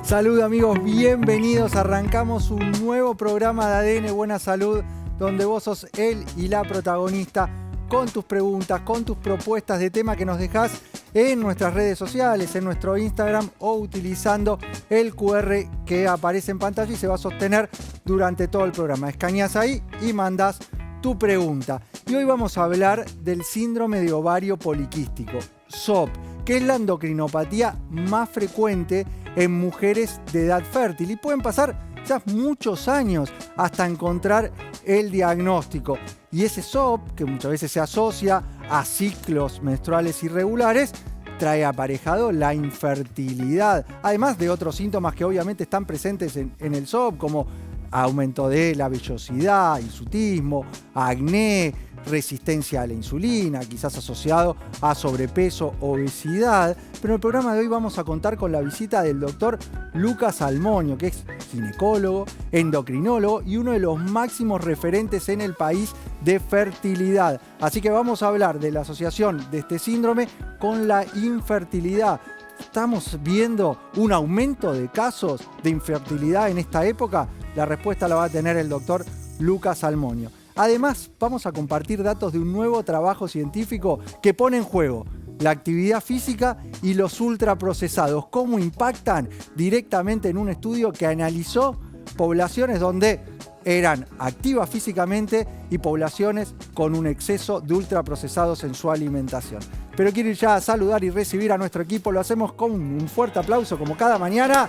Salud amigos, bienvenidos. Arrancamos un nuevo programa de ADN Buena Salud, donde vos sos él y la protagonista, con tus preguntas, con tus propuestas de tema que nos dejás en nuestras redes sociales, en nuestro Instagram o utilizando el QR que aparece en pantalla y se va a sostener durante todo el programa. Escaneás ahí y mandás tu pregunta. Y hoy vamos a hablar del síndrome de ovario poliquístico, SOP, que es la endocrinopatía más frecuente en mujeres de edad fértil y pueden pasar ya muchos años hasta encontrar el diagnóstico. Y ese SOP, que muchas veces se asocia a ciclos menstruales irregulares, trae aparejado la infertilidad, además de otros síntomas que obviamente están presentes en el SOP, como aumento de la vellosidad, hirsutismo, acné, resistencia a la insulina, quizás asociado a sobrepeso, obesidad. Pero en el programa de hoy vamos a contar con la visita del doctor Lucas Almoño, que es ginecólogo, endocrinólogo y uno de los máximos referentes en el país de fertilidad. Así que vamos a hablar de la asociación de este síndrome con la infertilidad. ¿Estamos viendo un aumento de casos de infertilidad en esta época? La respuesta la va a tener el doctor Lucas Almoño. Además, vamos a compartir datos de un nuevo trabajo científico que pone en juego la actividad física y los ultraprocesados, cómo impactan directamente en un estudio que analizó poblaciones donde eran activas físicamente y poblaciones con un exceso de ultraprocesados en su alimentación. Pero quiero ir ya a saludar y recibir a nuestro equipo. Lo hacemos con un fuerte aplauso como cada mañana.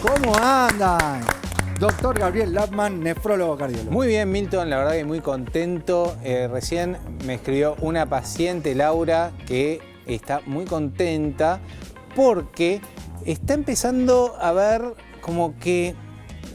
¿Cómo andan? Doctor Gabriel Lapman, nefrólogo cardiólogo. Muy bien, Milton, la verdad que muy contento. Recién me escribió una paciente, Laura, que está muy contenta porque está empezando a ver como que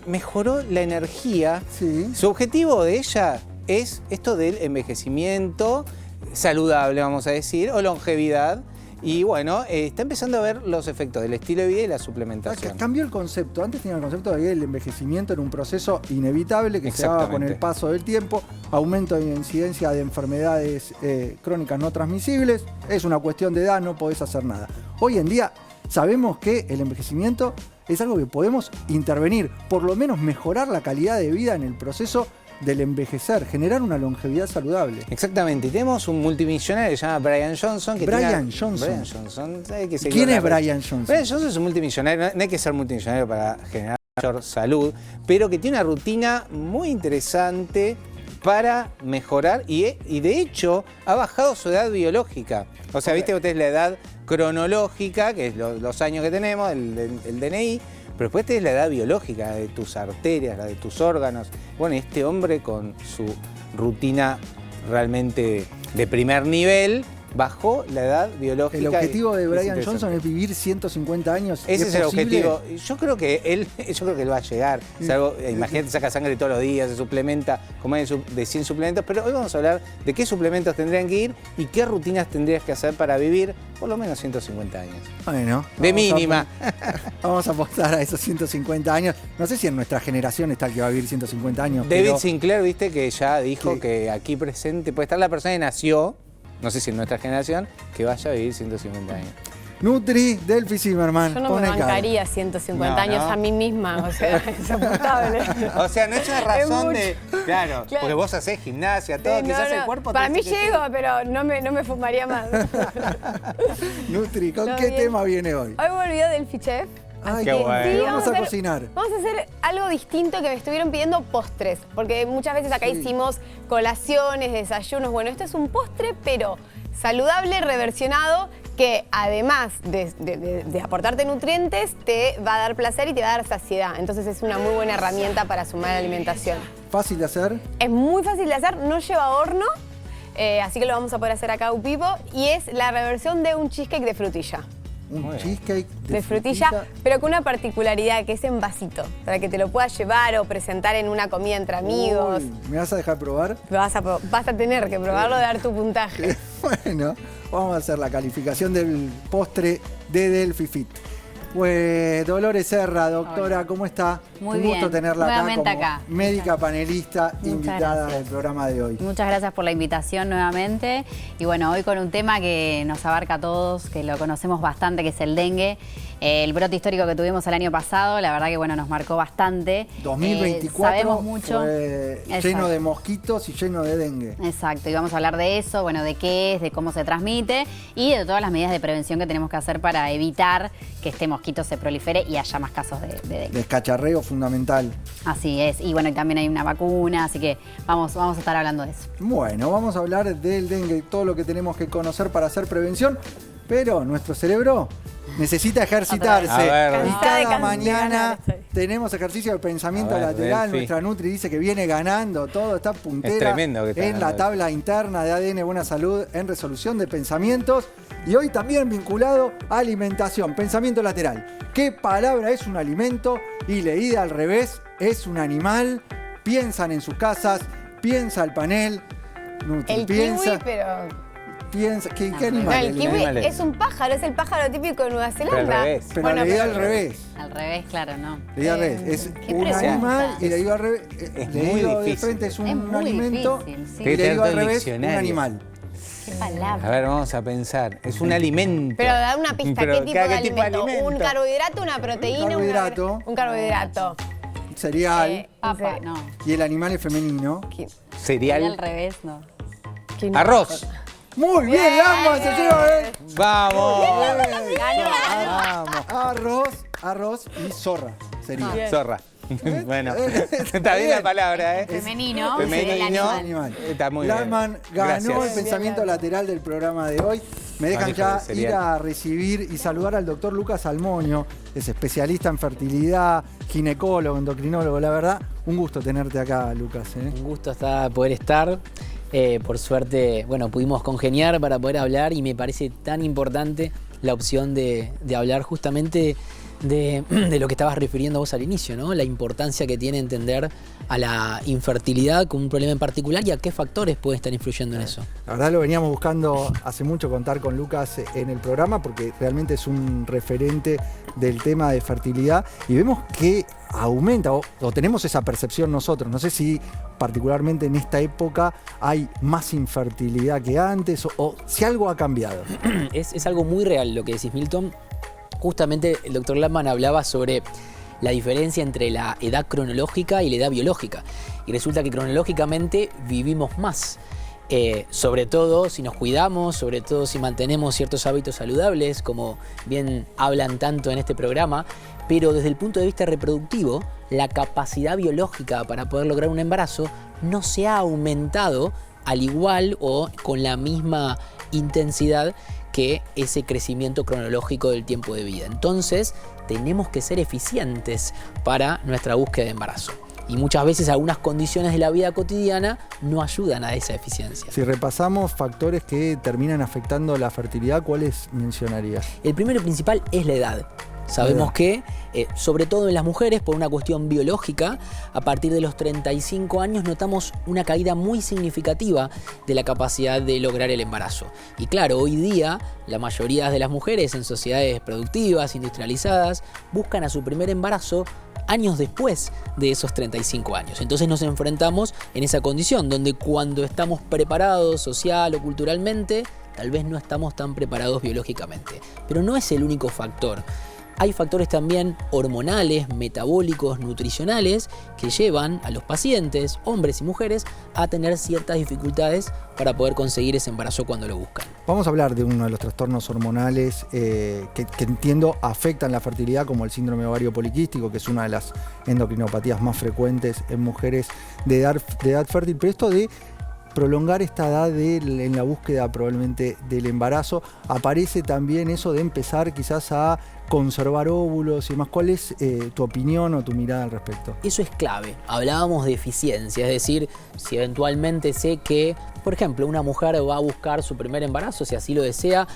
mejoró la energía. Sí. Su objetivo de ella es esto del envejecimiento saludable, vamos a decir, o longevidad. Y bueno, está empezando a ver los efectos del estilo de vida y la suplementación. Cambió el concepto. Antes tenía el concepto de que el envejecimiento era un proceso inevitable que se daba con el paso del tiempo, aumento de incidencia de enfermedades crónicas no transmisibles. Es una cuestión de edad, no podés hacer nada. Hoy en día sabemos que el envejecimiento es algo que podemos intervenir, por lo menos mejorar la calidad de vida en el proceso del envejecer, generar una longevidad saludable. Exactamente, y tenemos un multimillonario que se llama Brian Johnson. Brian Johnson. ¿Quién es Brian Johnson? Brian Johnson es un multimillonario, no hay que ser multimillonario para generar mayor salud, pero que tiene una rutina muy interesante para mejorar y de hecho ha bajado su edad biológica. O sea, viste que usted es la edad cronológica, que es los años que tenemos, el DNI, pero después tenés la edad biológica, la de tus arterias, la de tus órganos. Bueno, este hombre con su rutina realmente de primer nivel bajó la edad biológica. El objetivo de Brian Johnson es vivir 150 años. Ese es el objetivo. Yo creo que él va a llegar. Imagínate, saca sangre todos los días, se suplementa, como de 100 suplementos, pero hoy vamos a hablar de qué suplementos tendrían que ir y qué rutinas tendrías que hacer para vivir por lo menos 150 años. Bueno, de mínima. Vamos a apostar a esos 150 años. No sé si en nuestra generación está el que va a vivir 150 años. David Sinclair, viste, que ya dijo que aquí presente puede estar la persona que nació, no sé si en nuestra generación, que vaya a vivir 150 años. Nutri, Delphi Zimmerman. Yo no me bancaría 150 años a mí misma, o sea, es apuntable. O sea, no es una razón de... Claro, porque vos hacés gimnasia, todo, quizás el cuerpo... Para mí llego, pero no me fumaría más. Nutri, ¿con qué tema viene hoy? Hoy volvió Delphi Chef. Ay, qué bueno. Sí, vamos a cocinar. Vamos a hacer algo distinto que me estuvieron pidiendo, postres. Porque muchas veces acá hicimos colaciones, desayunos. Bueno, esto es un postre, pero saludable, reversionado, que además de aportarte nutrientes, te va a dar placer y te va a dar saciedad. Entonces es una muy buena herramienta para sumar a la alimentación. ¿Fácil de hacer? Es muy fácil de hacer, no lleva horno. Así que lo vamos a poder hacer acá Upipo. Y es la reversión de un cheesecake de frutilla. Un cheesecake de frutilla, pero con una particularidad, que es en vasito, para que te lo puedas llevar o presentar en una comida entre amigos. Uy, ¿me vas a dejar probar? Vas a tener que probarlo, dar tu puntaje. Bueno, vamos a hacer la calificación del postre de Delphi Fit. Pues Dolores Serra, doctora, Hola. ¿cómo está? Muy Un gusto bien. tenerla Nuevamente acá acá. como médica panelista Muchas invitada gracias. del programa de hoy. Muchas gracias por la invitación nuevamente. Y bueno, hoy con un tema que nos abarca a todos, que lo conocemos bastante, que es el dengue. El brote histórico que tuvimos el año pasado, la verdad que bueno, nos marcó bastante. 2024 sabemos mucho. fue lleno Exacto. de mosquitos y lleno de dengue. Exacto, y vamos a hablar de eso, bueno, de qué es, de cómo se transmite y de todas las medidas de prevención que tenemos que hacer para evitar que este mosquito se prolifere y haya más casos de dengue. Descacharreo fundamental. Así es, y bueno, y también hay una vacuna, así que vamos a estar hablando de eso. Bueno, vamos a hablar del dengue y todo lo que tenemos que conocer para hacer prevención, pero nuestro cerebro necesita ejercitarse. A ver. Y Cansada cada de mañana ganar, estoy. tenemos ejercicio de pensamiento A ver, lateral. Delphi. Nuestra Nutri dice que viene ganando todo, está puntera Es tremendo que está en la ganando. tabla interna de ADN Buena Salud en resolución de pensamientos. Y hoy también vinculado a alimentación, pensamiento lateral. ¿Qué palabra es un alimento? Y leída al revés, es un animal. Piensan en sus casas, piensa el panel. Nutri, El piensa, kiwi, pero... piensa. ¿Qué No, animal? el kiwi animal es? es un pájaro, es el pájaro típico de Nueva Zelanda. Pero al revés. Pero Bueno, leído pero- al revés. Al revés, claro, no. Leído al revés. Es qué un pregunta. animal y leído al revés. Es muy Leído de difícil. frente es un Es muy alimento difícil, sí. y Hay que leído al tener todo el revés un diccionario. animal. Qué palabra. A ver, vamos a pensar. Es un alimento. Pero da una pista, Pero ¿qué tipo de ¿qué tipo de alimento? ¿Un alimento? carbohidrato, una proteína? carbohidrato. Un carbohidrato. Cereal. Papa, no. Y el animal es femenino. Y al Cereal. revés, no. ¿Quién? Arroz. Muy bien, Lama se lleva. Vamos. Vamos. Arroz y zorra sería. Zorra. Bueno, está bien la palabra, ¿eh? Femenino. Femenino. el animal. Animal. Está muy bien. Larman ganó Gracias. el pensamiento lateral del programa de hoy. Me dejan Manejo ya de cereal. ir a recibir y saludar al doctor Lucas Almonio, es especialista en fertilidad, ginecólogo, endocrinólogo. La verdad, un gusto tenerte acá, Lucas. Un gusto poder estar. Por suerte, bueno, pudimos congeniar para poder hablar y me parece tan importante la opción de hablar justamente de lo que estabas refiriendo vos al inicio, ¿no? La importancia que tiene entender a la infertilidad como un problema en particular y a qué factores pueden estar influyendo en eso. La verdad lo veníamos buscando hace mucho contar con Lucas en el programa porque realmente es un referente del tema de fertilidad y vemos que aumenta o tenemos esa percepción nosotros. No sé si particularmente en esta época hay más infertilidad que antes o si algo ha cambiado. Es algo muy real lo que decís, Milton. Justamente el doctor Lappmann hablaba sobre la diferencia entre la edad cronológica y la edad biológica. Y resulta que cronológicamente vivimos más. Sobre todo si nos cuidamos, sobre todo si mantenemos ciertos hábitos saludables, como bien hablan tanto en este programa, pero desde el punto de vista reproductivo, la capacidad biológica para poder lograr un embarazo no se ha aumentado al igual o con la misma intensidad que ese crecimiento cronológico del tiempo de vida. Entonces, tenemos que ser eficientes para nuestra búsqueda de embarazo. Y muchas veces algunas condiciones de la vida cotidiana no ayudan a esa eficiencia. Si repasamos factores que terminan afectando la fertilidad, ¿cuáles mencionarías? El primero y principal es la edad. Sabemos que, sobre todo en las mujeres, por una cuestión biológica, a partir de los 35 años notamos una caída muy significativa de la capacidad de lograr el embarazo. Y claro, hoy día la mayoría de las mujeres en sociedades productivas, industrializadas, buscan a su primer embarazo años después de esos 35 años. Entonces nos enfrentamos en esa condición, donde cuando estamos preparados social o culturalmente, tal vez no estamos tan preparados biológicamente. Pero no es el único factor. Hay factores también hormonales, metabólicos, nutricionales que llevan a los pacientes, hombres y mujeres, a tener ciertas dificultades para poder conseguir ese embarazo cuando lo buscan. Vamos a hablar de uno de los trastornos hormonales que entiendo afectan la fertilidad, como el síndrome ovario poliquístico, que es una de las endocrinopatías más frecuentes en mujeres de edad fértil. Pero esto de prolongar esta edad en la búsqueda probablemente del embarazo, aparece también eso de empezar quizás a conservar óvulos y demás. ¿Cuál es tu opinión o tu mirada al respecto? Eso es clave. Hablábamos de eficiencia, es decir, si eventualmente sé que, por ejemplo, una mujer va a buscar su primer embarazo, si así lo desea,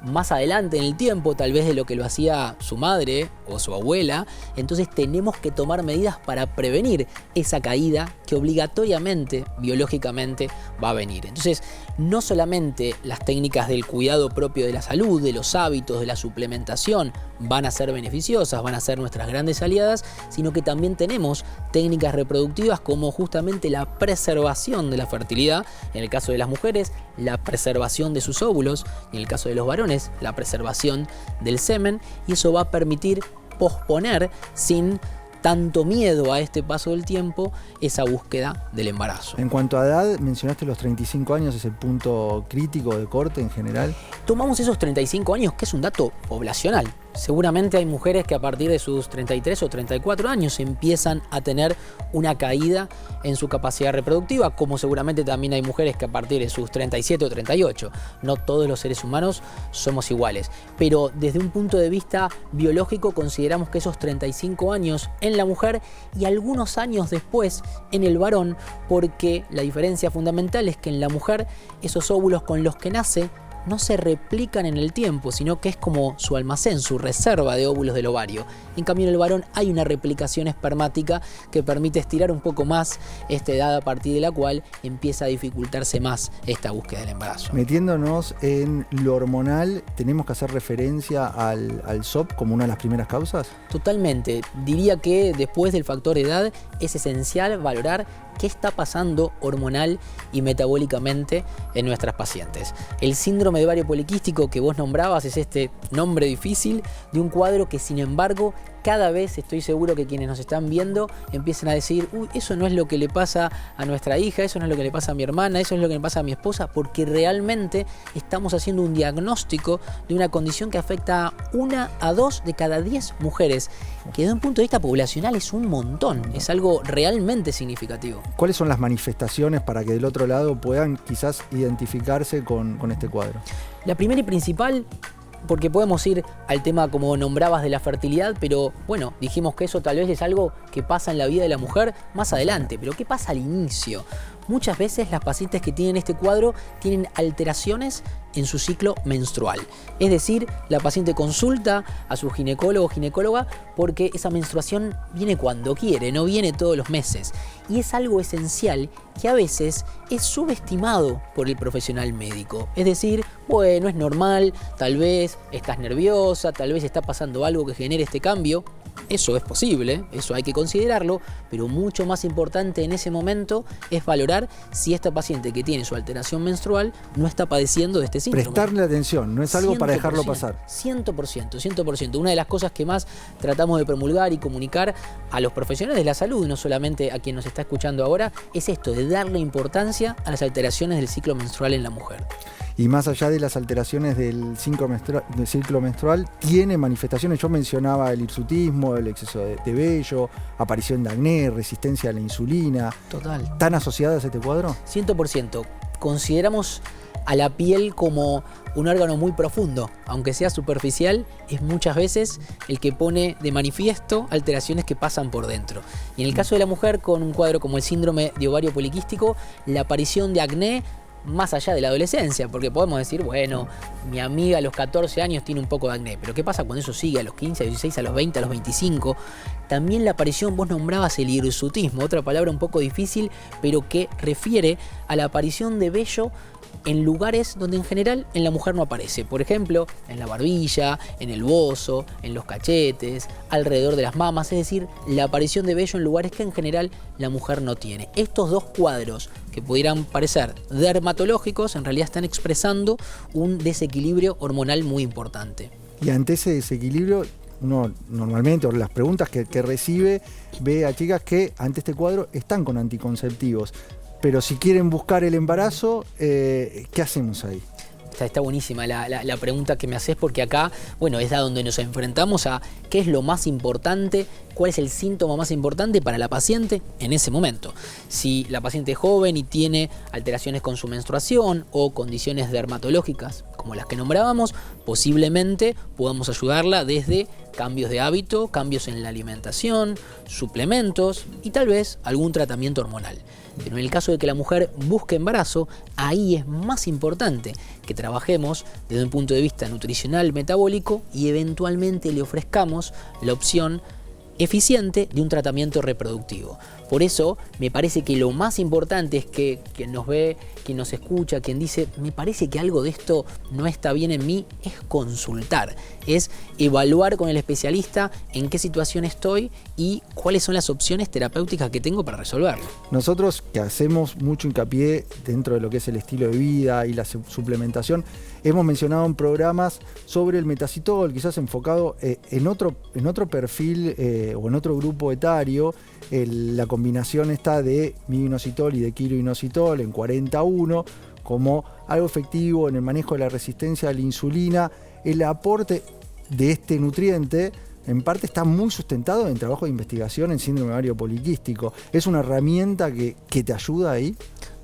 más adelante en el tiempo, tal vez de lo que lo hacía su madre o su abuela. Entonces tenemos que tomar medidas para prevenir esa caída que obligatoriamente, biológicamente, va a venir. Entonces, no solamente las técnicas del cuidado propio de la salud, de los hábitos, de la suplementación, van a ser beneficiosas, van a ser nuestras grandes aliadas, sino que también tenemos técnicas reproductivas como justamente la preservación de la fertilidad, en el caso de las mujeres, la preservación de sus óvulos, y en el caso de los varones, la preservación del semen, y eso va a permitir posponer sin tanto miedo a este paso del tiempo esa búsqueda del embarazo. En cuanto a edad, mencionaste los 35 años, es el punto crítico de corte en general. Tomamos esos 35 años, que es un dato poblacional. Seguramente hay mujeres que a partir de sus 33 o 34 años empiezan a tener una caída en su capacidad reproductiva, como seguramente también hay mujeres que a partir de sus 37 o 38. No todos los seres humanos somos iguales, pero desde un punto de vista biológico consideramos que esos 35 años en la mujer y algunos años después en el varón, porque la diferencia fundamental es que en la mujer esos óvulos con los que nace no se replican en el tiempo, sino que es como su almacén, su reserva de óvulos del ovario. En cambio, en el varón hay una replicación espermática que permite estirar un poco más esta edad a partir de la cual empieza a dificultarse más esta búsqueda del embarazo. Metiéndonos en lo hormonal, ¿tenemos que hacer referencia al SOP como una de las primeras causas? Totalmente. Diría que después del factor edad es esencial valorar qué está pasando hormonal y metabólicamente en nuestras pacientes. El síndrome de ovario poliquístico que vos nombrabas es este nombre difícil de un cuadro que, sin embargo, cada vez estoy seguro que quienes nos están viendo empiezan a decir: uy, eso no es lo que le pasa a nuestra hija, eso no es lo que le pasa a mi hermana, eso no es lo que le pasa a mi esposa, porque realmente estamos haciendo un diagnóstico de una condición que afecta a 1 a 2 de cada 10 mujeres, que desde un punto de vista poblacional es un montón, es algo realmente significativo. ¿Cuáles son las manifestaciones para que del otro lado puedan quizás identificarse con este cuadro? La primera y principal, porque podemos ir al tema como nombrabas de la fertilidad, pero bueno, dijimos que eso tal vez es algo que pasa en la vida de la mujer más adelante, pero ¿qué pasa al inicio? Muchas veces las pacientes que tienen este cuadro tienen alteraciones en su ciclo menstrual. Es decir, la paciente consulta a su ginecólogo o ginecóloga porque esa menstruación viene cuando quiere, no viene todos los meses. Y es algo esencial que a veces es subestimado por el profesional médico. Es decir, bueno, es normal, tal vez estás nerviosa, tal vez está pasando algo que genere este cambio. Eso es posible, eso hay que considerarlo, pero mucho más importante en ese momento es valorar si esta paciente que tiene su alteración menstrual no está padeciendo de este síndrome. Prestarle atención, no es algo 100%, para dejarlo pasar. 100%. Una de las cosas que más tratamos de promulgar y comunicar a los profesionales de la salud, y no solamente a quien nos está escuchando ahora, es esto de darle importancia a las alteraciones del ciclo menstrual en la mujer. Y más allá de las alteraciones del ciclo menstrual, tiene manifestaciones. Yo mencionaba el hirsutismo, el exceso de vello, aparición de acné, resistencia a la insulina. Total. ¿Tan asociadas a este cuadro? 100%. Consideramos a la piel como un órgano muy profundo, aunque sea superficial, es muchas veces el que pone de manifiesto alteraciones que pasan por dentro. Y en el caso de la mujer con un cuadro como el síndrome de ovario poliquístico, la aparición de acné más allá de la adolescencia, porque podemos decir, bueno, mi amiga a los 14 años tiene un poco de acné, pero ¿qué pasa cuando eso sigue a los 15, a los 16, a los 20, a los 25? También la aparición, vos nombrabas el hirsutismo, otra palabra un poco difícil, pero que refiere a la aparición de vello en lugares donde en general en la mujer no aparece. Por ejemplo, en la barbilla, en el bozo, en los cachetes, alrededor de las mamas, es decir, la aparición de vello en lugares que en general la mujer no tiene. Estos dos cuadros, que pudieran parecer dermatológicos, en realidad están expresando un desequilibrio hormonal muy importante. Y ante ese desequilibrio, uno normalmente, o las preguntas que recibe, ve a chicas que ante este cuadro están con anticonceptivos. Pero si quieren buscar el embarazo, ¿qué hacemos ahí? Está buenísima la pregunta que me haces, porque acá, bueno, es a donde nos enfrentamos a qué es lo más importante, cuál es el síntoma más importante para la paciente en ese momento. Si la paciente es joven y tiene alteraciones con su menstruación o condiciones dermatológicas como las que nombrábamos, posiblemente podamos ayudarla desde cambios de hábito, cambios en la alimentación, suplementos y tal vez algún tratamiento hormonal. Pero en el caso de que la mujer busque embarazo, ahí es más importante que trabajemos desde un punto de vista nutricional, metabólico y eventualmente le ofrezcamos la opción eficiente de un tratamiento reproductivo. Por eso me parece que lo más importante es que quien nos ve, quien nos escucha, quien dice, me parece que algo de esto no está bien en mí, es consultar, es evaluar con el especialista en qué situación estoy y cuáles son las opciones terapéuticas que tengo para resolverlo. Nosotros que hacemos mucho hincapié dentro de lo que es el estilo de vida y la suplementación, hemos mencionado en programas sobre el metacitol, quizás enfocado en otro perfil o en otro grupo etario, la combinación esta de mi-inositol y de kilo-inositol en 40-1 como algo efectivo en el manejo de la resistencia a la insulina. El aporte de este nutriente en parte está muy sustentado en trabajo de investigación en síndrome ovario poliquístico. ¿Es una herramienta que te ayuda ahí?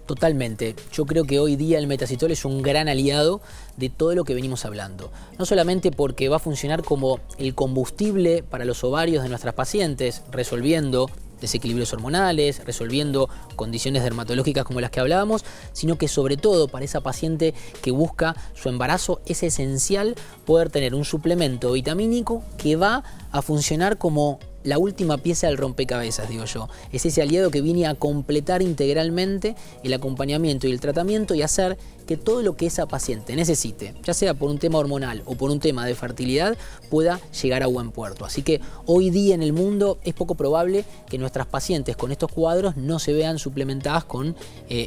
Totalmente. Yo creo que hoy día el metacitol es un gran aliado de todo lo que venimos hablando. No solamente porque va a funcionar como el combustible para los ovarios de nuestras pacientes, resolviendo desequilibrios hormonales, resolviendo condiciones dermatológicas como las que hablábamos, sino que sobre todo para esa paciente que busca su embarazo es esencial poder tener un suplemento vitamínico que va a funcionar como la última pieza del rompecabezas, digo yo. Es ese aliado que viene a completar integralmente el acompañamiento y el tratamiento y hacer que todo lo que esa paciente necesite, ya sea por un tema hormonal o por un tema de fertilidad, pueda llegar a buen puerto. Así que hoy día en el mundo es poco probable que nuestras pacientes con estos cuadros no se vean suplementadas con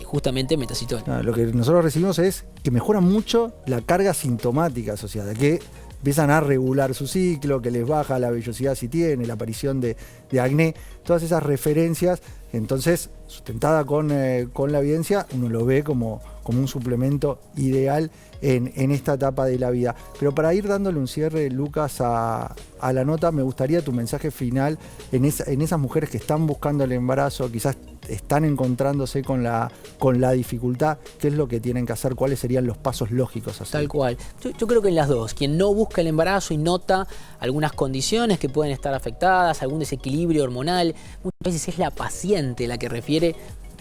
justamente metacitol. Lo que nosotros recibimos es que mejora mucho la carga sintomática asociada, que empiezan a regular su ciclo, que les baja la vellosidad si tiene, la aparición de acné, todas esas referencias. Entonces, sustentada con la evidencia, uno lo ve como un suplemento ideal en esta etapa de la vida. Pero para ir dándole un cierre, Lucas, a la nota, me gustaría tu mensaje final en esas mujeres que están buscando el embarazo, quizás están encontrándose con la dificultad. ¿Qué es lo que tienen que hacer? ¿Cuáles serían los pasos lógicos a hacer? Tal cual. Yo creo que en las dos. Quien no busca el embarazo y nota algunas condiciones que pueden estar afectadas, algún desequilibrio hormonal, muchas veces es la paciente la que refiere: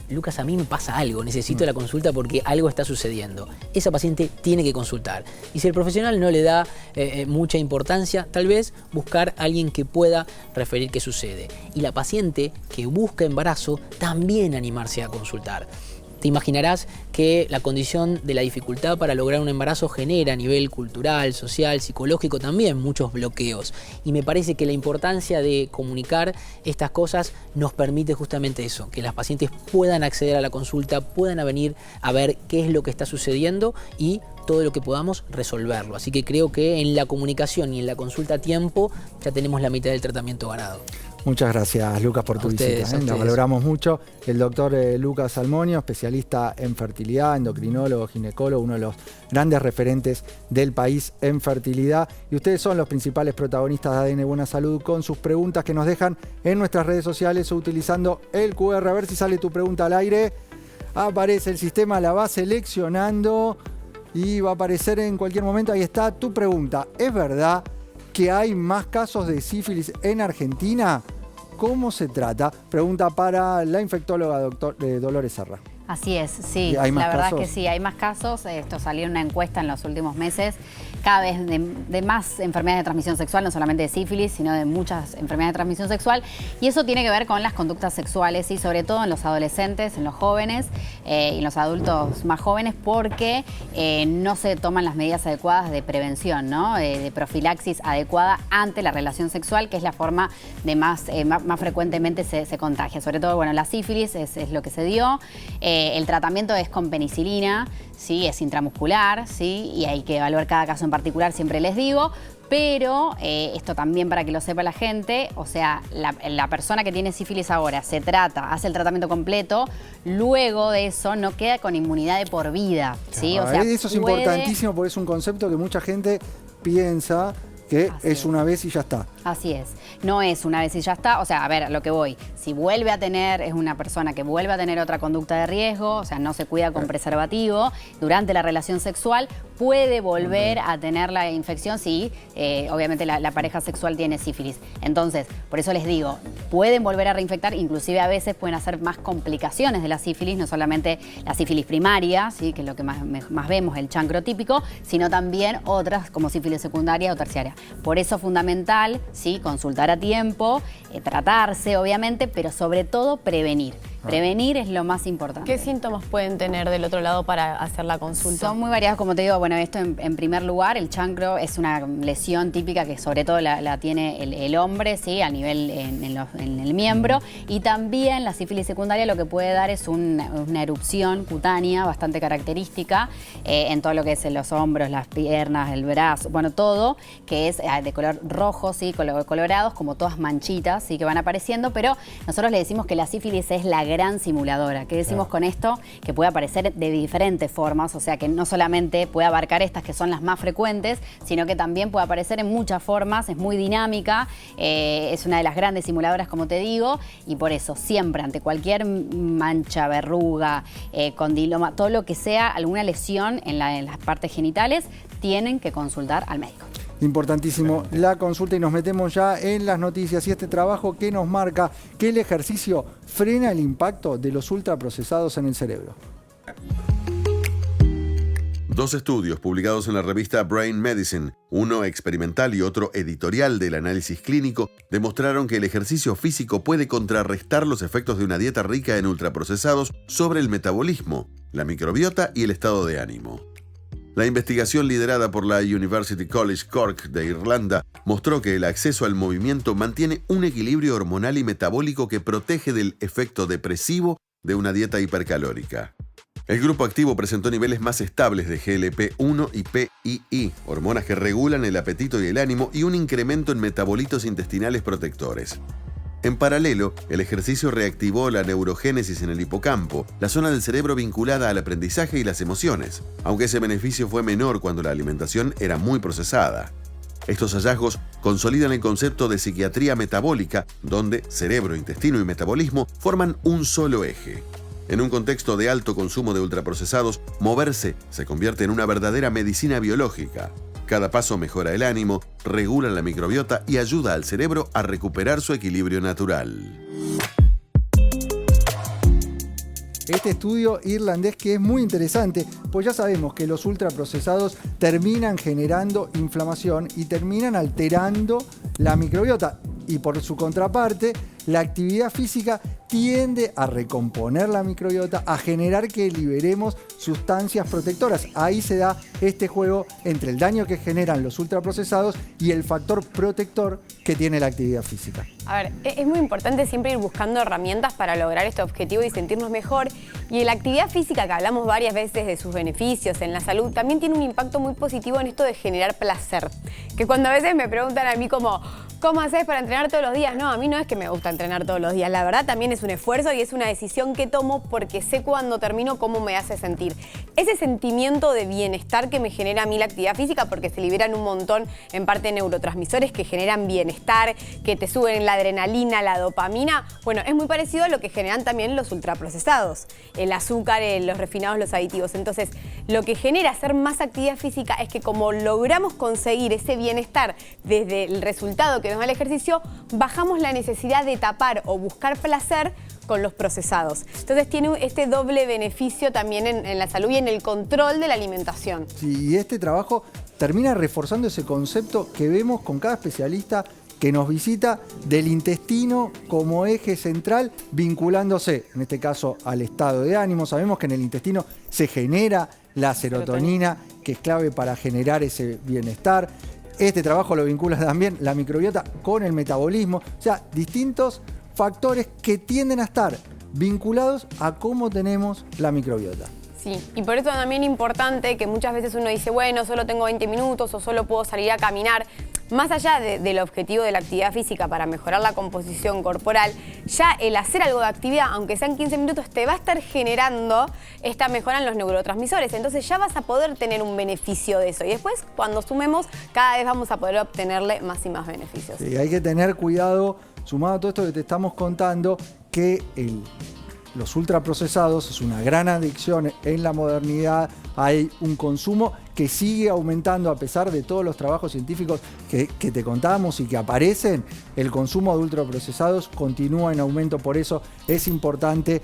Lucas, a mí me pasa algo, necesito la consulta porque algo está sucediendo. Esa paciente tiene que consultar. Y si el profesional no le da mucha importancia, tal vez buscar a alguien que pueda referir qué sucede. Y la paciente que busca embarazo, también animarse a consultar. Te imaginarás que la condición de la dificultad para lograr un embarazo genera a nivel cultural, social, psicológico también muchos bloqueos. Y me parece que la importancia de comunicar estas cosas nos permite justamente eso, que las pacientes puedan acceder a la consulta, puedan venir a ver qué es lo que está sucediendo y todo lo que podamos resolverlo. Así que creo que en la comunicación y en la consulta a tiempo ya tenemos la mitad del tratamiento ganado. Muchas gracias, Lucas, por tu visita. La valoramos mucho. El doctor Lucas Salmonio, especialista en fertilidad, endocrinólogo, ginecólogo, uno de los grandes referentes del país en fertilidad. Y ustedes son los principales protagonistas de ADN Buena Salud con sus preguntas que nos dejan en nuestras redes sociales o utilizando el QR. A ver si sale tu pregunta al aire. Aparece el sistema, la va seleccionando y va a aparecer en cualquier momento. Ahí está tu pregunta. ¿Es verdad que hay más casos de sífilis en Argentina? ¿Cómo se trata? Pregunta para la infectóloga Dolores Serra. Así es, sí. ¿Hay más la verdad casos? Es que sí, hay más casos. Esto salió en una encuesta en los últimos meses. Cada vez de más enfermedades de transmisión sexual, no solamente de sífilis, sino de muchas enfermedades de transmisión sexual. Y eso tiene que ver con las conductas sexuales, y sobre todo en los adolescentes, en los jóvenes y en los adultos más jóvenes, porque no se toman las medidas adecuadas de prevención, ¿no? De profilaxis adecuada ante la relación sexual, que es la forma de más frecuentemente se contagia. Sobre todo, bueno, la sífilis es lo que se dio. El tratamiento es con penicilina, ¿sí? Es intramuscular, ¿sí? Y hay que evaluar cada caso en particular, siempre les digo. Pero esto también para que lo sepa la gente, o sea, la persona que tiene sífilis ahora se trata, hace el tratamiento completo, luego de eso no queda con inmunidad de por vida, ¿sí? O sea, eso es importantísimo porque es un concepto que mucha gente piensa que es una vez y ya está. Así es. No es una vez y ya está. O sea, a ver, lo que voy. Si vuelve a tener, es una persona que vuelve a tener otra conducta de riesgo, o sea, no se cuida con preservativo, durante la relación sexual puede volver a tener la infección si obviamente la pareja sexual tiene sífilis. Entonces, por eso les digo, pueden volver a reinfectar, inclusive a veces pueden hacer más complicaciones de la sífilis, no solamente la sífilis primaria, ¿sí? Que es lo que más vemos, el chancro típico, sino también otras como sífilis secundaria o terciaria. Por eso es fundamental, ¿sí? Consultar a tiempo, tratarse obviamente, pero sobre todo prevenir. Prevenir es lo más importante. ¿Qué síntomas pueden tener del otro lado para hacer la consulta? Son muy variados, como te digo. Bueno, esto en primer lugar, el chancro es una lesión típica que sobre todo la tiene el hombre, ¿sí? A nivel en el miembro. Y también la sífilis secundaria lo que puede dar es una erupción cutánea bastante característica en todo lo que es en los hombros, las piernas, el brazo, bueno, todo, que es de color rojo, ¿sí? Colorados, como todas manchitas, ¿sí? Que van apareciendo, pero nosotros le decimos que la sífilis es la gran simuladora. ¿Qué decimos con esto? Que puede aparecer de diferentes formas, o sea que no solamente puede abarcar estas que son las más frecuentes, sino que también puede aparecer en muchas formas, es muy dinámica, es una de las grandes simuladoras, como te digo, y por eso siempre ante cualquier mancha, verruga, condiloma, todo lo que sea alguna lesión en las partes genitales, tienen que consultar al médico. Importantísimo la consulta y nos metemos ya en las noticias y este trabajo que nos marca que el ejercicio frena el impacto de los ultraprocesados en el cerebro. Dos estudios publicados en la revista Brain Medicine, uno experimental y otro editorial del análisis clínico, demostraron que el ejercicio físico puede contrarrestar los efectos de una dieta rica en ultraprocesados sobre el metabolismo, la microbiota y el estado de ánimo. La investigación liderada por la University College Cork de Irlanda mostró que el acceso al movimiento mantiene un equilibrio hormonal y metabólico que protege del efecto depresivo de una dieta hipercalórica. El grupo activo presentó niveles más estables de GLP-1 y PII, hormonas que regulan el apetito y el ánimo, y un incremento en metabolitos intestinales protectores. En paralelo, el ejercicio reactivó la neurogénesis en el hipocampo, la zona del cerebro vinculada al aprendizaje y las emociones, aunque ese beneficio fue menor cuando la alimentación era muy procesada. Estos hallazgos consolidan el concepto de psiquiatría metabólica, donde cerebro, intestino y metabolismo forman un solo eje. En un contexto de alto consumo de ultraprocesados, moverse se convierte en una verdadera medicina biológica. Cada paso mejora el ánimo, regula la microbiota y ayuda al cerebro a recuperar su equilibrio natural. Este estudio irlandés que es muy interesante, pues ya sabemos que los ultraprocesados terminan generando inflamación y terminan alterando la microbiota. Y por su contraparte, la actividad física tiende a recomponer la microbiota, a generar que liberemos sustancias protectoras. Ahí se da este juego entre el daño que generan los ultraprocesados y el factor protector que tiene la actividad física. A ver, es muy importante siempre ir buscando herramientas para lograr este objetivo y sentirnos mejor. Y la actividad física, que hablamos varias veces de sus beneficios en la salud, también tiene un impacto muy positivo en esto de generar placer. Que cuando a veces me preguntan a mí como, ¿cómo haces para entrenar todos los días? No, a mí no es que me gusta entrenar todos los días. La verdad también es un esfuerzo y es una decisión que tomo porque sé cuando termino cómo me hace sentir. Ese sentimiento de bienestar que me genera a mí la actividad física, porque se liberan un montón en parte neurotransmisores que generan bienestar, que te suben la adrenalina, la dopamina. Bueno, es muy parecido a lo que generan también los ultraprocesados. El azúcar, los refinados, los aditivos. Entonces, lo que genera hacer más actividad física es que como logramos conseguir ese bienestar desde el resultado que nos da el ejercicio, bajamos la necesidad de tapar o buscar placer con los procesados. Entonces tiene este doble beneficio también en la salud y en el control de la alimentación. Sí, y este trabajo termina reforzando ese concepto que vemos con cada especialista que nos visita del intestino como eje central, vinculándose, en este caso, al estado de ánimo. Sabemos que en el intestino se genera la serotonina, que es clave para generar ese bienestar. Este trabajo lo vincula también la microbiota con el metabolismo. O sea, distintos factores que tienden a estar vinculados a cómo tenemos la microbiota. Sí, y por eso también es importante que muchas veces uno dice, bueno, solo tengo 20 minutos o solo puedo salir a caminar. más allá del objetivo de la actividad física para mejorar la composición corporal, ya el hacer algo de actividad, aunque sean 15 minutos, te va a estar generando esta mejora en los neurotransmisores. Entonces ya vas a poder tener un beneficio de eso. Y después, cuando sumemos, cada vez vamos a poder obtenerle más y más beneficios. Sí, hay que tener cuidado, sumado a todo esto que te estamos contando, que los ultraprocesados es una gran adicción en la modernidad. Hay un consumo que sigue aumentando a pesar de todos los trabajos científicos que te contamos y que aparecen. El consumo de ultraprocesados continúa en aumento, por eso es importante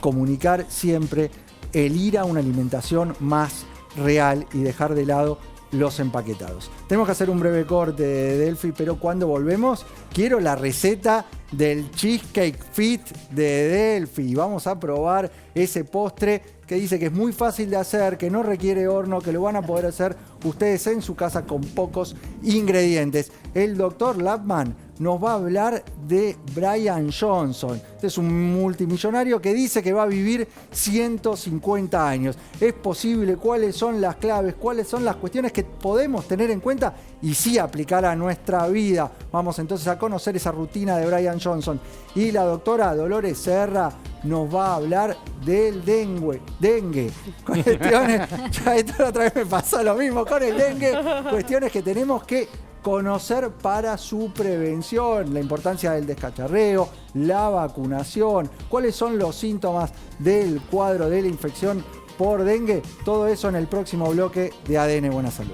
comunicar siempre el ir a una alimentación más real y dejar de lado los empaquetados. Tenemos que hacer un breve corte de Delphi, pero cuando volvemos quiero la receta del Cheesecake Fit de Delphi. Vamos a probar ese postre que dice que es muy fácil de hacer, que no requiere horno, que lo van a poder hacer ustedes en su casa con pocos ingredientes. El doctor Lapman nos va a hablar de Brian Johnson. Este es un multimillonario que dice que va a vivir 150 años. ¿Es posible? ¿Cuáles son las claves? ¿Cuáles son las cuestiones que podemos tener en cuenta y sí aplicar a nuestra vida? Vamos entonces a conocer esa rutina de Brian Johnson. Y la doctora Dolores Serra nos va a hablar del dengue. Cuestiones, ya esto otra vez me pasó lo mismo con el dengue. Cuestiones que tenemos que conocer para su prevención, la importancia del descacharreo, la vacunación, cuáles son los síntomas del cuadro de la infección por dengue. Todo eso en el próximo bloque de ADN Buena Salud.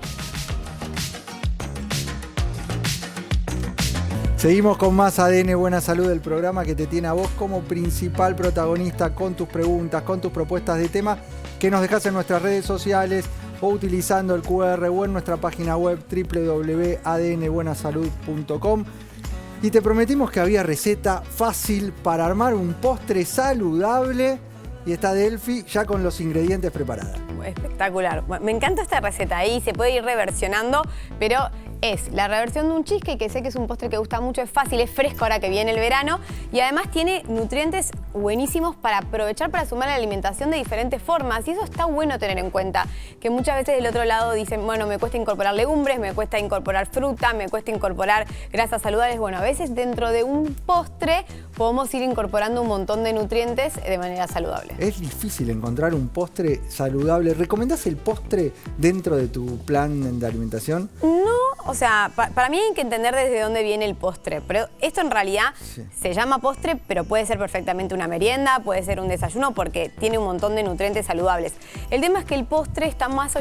Seguimos con más ADN Buena Salud, el programa que te tiene a vos como principal protagonista con tus preguntas, con tus propuestas de tema que nos dejás en nuestras redes sociales o utilizando el QR o en nuestra página web www.adnbuenasalud.com. Y te prometimos que había receta fácil para armar un postre saludable y está Delphi ya con los ingredientes preparados. Espectacular. Me encanta esta receta ahí, se puede ir reversionando, pero es la reversión de un cheesecake, que sé que es un postre que gusta mucho, es fácil, es fresco ahora que viene el verano y además tiene nutrientes buenísimos para aprovechar para sumar a la alimentación de diferentes formas, y eso está bueno tener en cuenta, que muchas veces del otro lado dicen, bueno, me cuesta incorporar legumbres, me cuesta incorporar fruta, me cuesta incorporar grasas saludables. Bueno, a veces dentro de un postre podemos ir incorporando un montón de nutrientes de manera saludable. Es difícil encontrar un postre saludable. ¿Recomendás el postre dentro de tu plan de alimentación? No, o sea, para mí hay que entender desde dónde viene el postre. Pero esto en realidad se llama postre, pero puede ser perfectamente una merienda, puede ser un desayuno, porque tiene un montón de nutrientes saludables. El tema es que el postre está más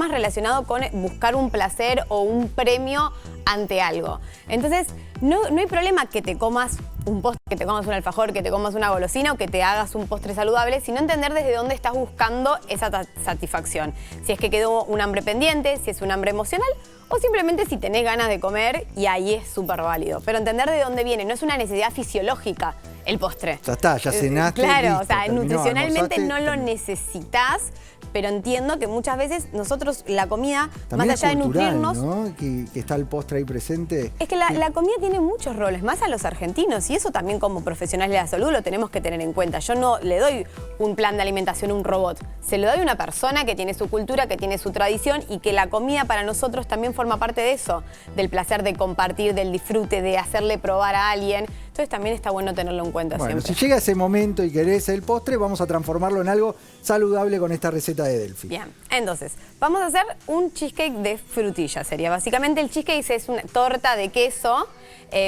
relacionado con buscar un placer o un premio ante algo. Entonces, no hay problema que te comas un postre, que te comas un alfajor, que te comas una golosina o que te hagas un postre saludable, sino entender desde dónde estás buscando esa satisfacción. Si es que quedó un hambre pendiente, si es un hambre emocional o simplemente si tenés ganas de comer, y ahí es súper válido. Pero entender de dónde viene, no es una necesidad fisiológica el postre. Ya está, ya cenaste. Claro, listo, o sea, terminó, nutricionalmente almorzaste, no lo necesitas, pero entiendo que muchas veces nosotros la comida, también más allá es de cultural, nutrirnos, ¿no? Que está el postre ahí presente. es que la comida tiene muchos roles, más a los argentinos, y eso también como profesionales de la salud lo tenemos que tener en cuenta. Yo no le doy un plan de alimentación a un robot, se lo doy a una persona que tiene su cultura, que tiene su tradición, y que la comida para nosotros también forma parte de eso, del placer de compartir, del disfrute, de hacerle probar a alguien. Entonces también está bueno tenerlo en cuenta Bueno, siempre. si llega ese momento y querés el postre, vamos a transformarlo en algo saludable con esta receta de Delphi. Bien, entonces, vamos a hacer un cheesecake de frutilla. Sería básicamente el cheesecake es una torta de queso,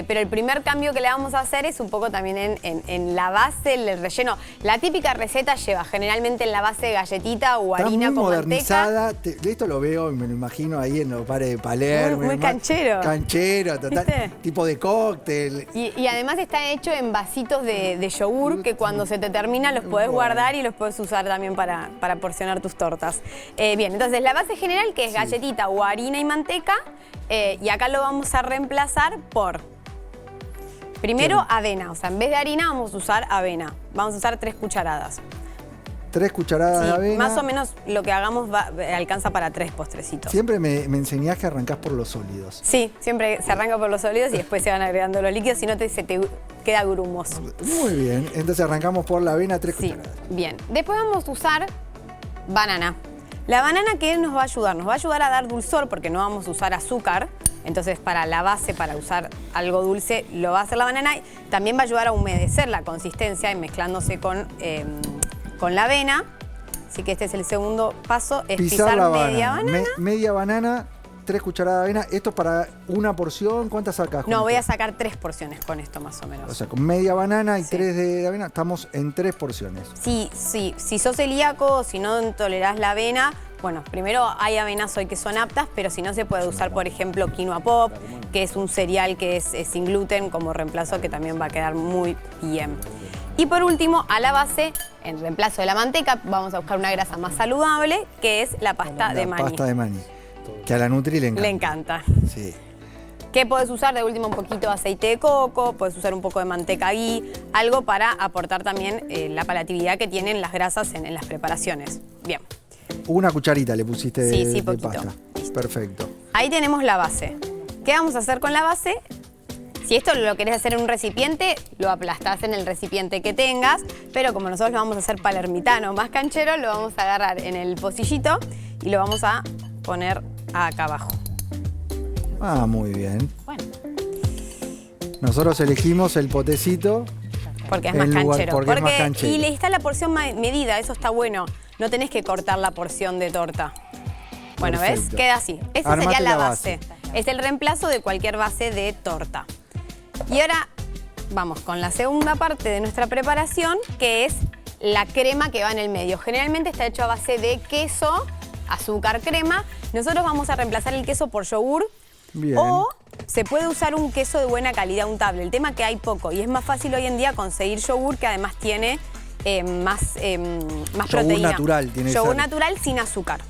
pero el primer cambio que le vamos a hacer es un poco también en la base, el relleno. La típica receta lleva generalmente en la base galletita o harina con modernizada. manteca. Esto lo veo y me lo imagino ahí en los bares de Palermo. Muy canchero. Canchero, total. ¿Viste? Tipo de cóctel. Y además está hecho en vasitos de yogur que cuando se te terminan los podés guardar y los podés usar también para porcionar tus tortas. Bien, entonces la base general, que es galletita o harina y manteca, y acá lo vamos a reemplazar por, primero, avena. O sea, en vez de harina vamos a usar avena. Vamos a usar 3 cucharadas. 3 cucharadas de avena. Más o menos lo que hagamos alcanza para 3 postrecitos. Siempre me enseñás que arrancás por los sólidos. Sí, siempre se arranca por los sólidos y después se van agregando los líquidos, si no se te queda grumoso. Muy bien, entonces arrancamos por la avena, 3 Sí, cucharadas. bien. Después vamos a usar banana. La banana, ¿qué nos va a ayudar? Nos va a ayudar a dar dulzor porque no vamos a usar azúcar. Entonces, para la base, para usar algo dulce, lo va a hacer la banana. También va a ayudar a humedecer la consistencia y mezclándose con la avena. Así que este es el segundo paso, es pisar la media banana. Media banana, 3 cucharadas de avena. ¿Esto es para una porción? ¿Cuántas sacas? No, voy a sacar 3 porciones con esto más o menos. O sea, con media banana y 3 de avena, estamos en 3 porciones. Sí, si sos celíaco o si no tolerás la avena, bueno, primero hay avenas hoy que son aptas, pero si no se puede usar, por ejemplo, quinoa pop, que es un cereal que es sin gluten como reemplazo, que también va a quedar muy bien. Y por último, a la base, en reemplazo de la manteca, vamos a buscar una grasa más saludable, que es la pasta de maní. Pasta de maní, que a la Nutri le encanta. Le encanta. Sí. ¿Qué podés usar? De último, un poquito de aceite de coco, podés usar un poco de manteca ghee, algo para aportar también la palatividad que tienen las grasas en las preparaciones. Bien. Una cucharita le pusiste de poquito. pasta. Listo. Perfecto. Ahí tenemos la base. ¿Qué vamos a hacer con la base? Si esto lo querés hacer en un recipiente, lo aplastás en el recipiente que tengas, pero como nosotros lo vamos a hacer palermitano más canchero, lo vamos a agarrar en el pocillito y lo vamos a poner acá abajo. Ah, muy bien. Bueno. Nosotros elegimos el potecito. Porque es más lugar- canchero. porque es más canchero. Y le está la porción medida, eso está bueno. No tenés que cortar la porción de torta. Bueno, ¿ves? Perfecto. Queda así. Esa Armate sería la la base. base. Es el reemplazo de cualquier base de torta. Y ahora vamos con la segunda parte de nuestra preparación, que es la crema que va en el medio. Generalmente está hecho a base de queso, azúcar, crema. Nosotros vamos a reemplazar el queso por yogur. Bien. O se puede usar un queso de buena calidad untable. El tema es que hay poco y es más fácil hoy en día conseguir yogur, que además tiene más proteína. Natural tiene que yogur ser. natural sin azúcar.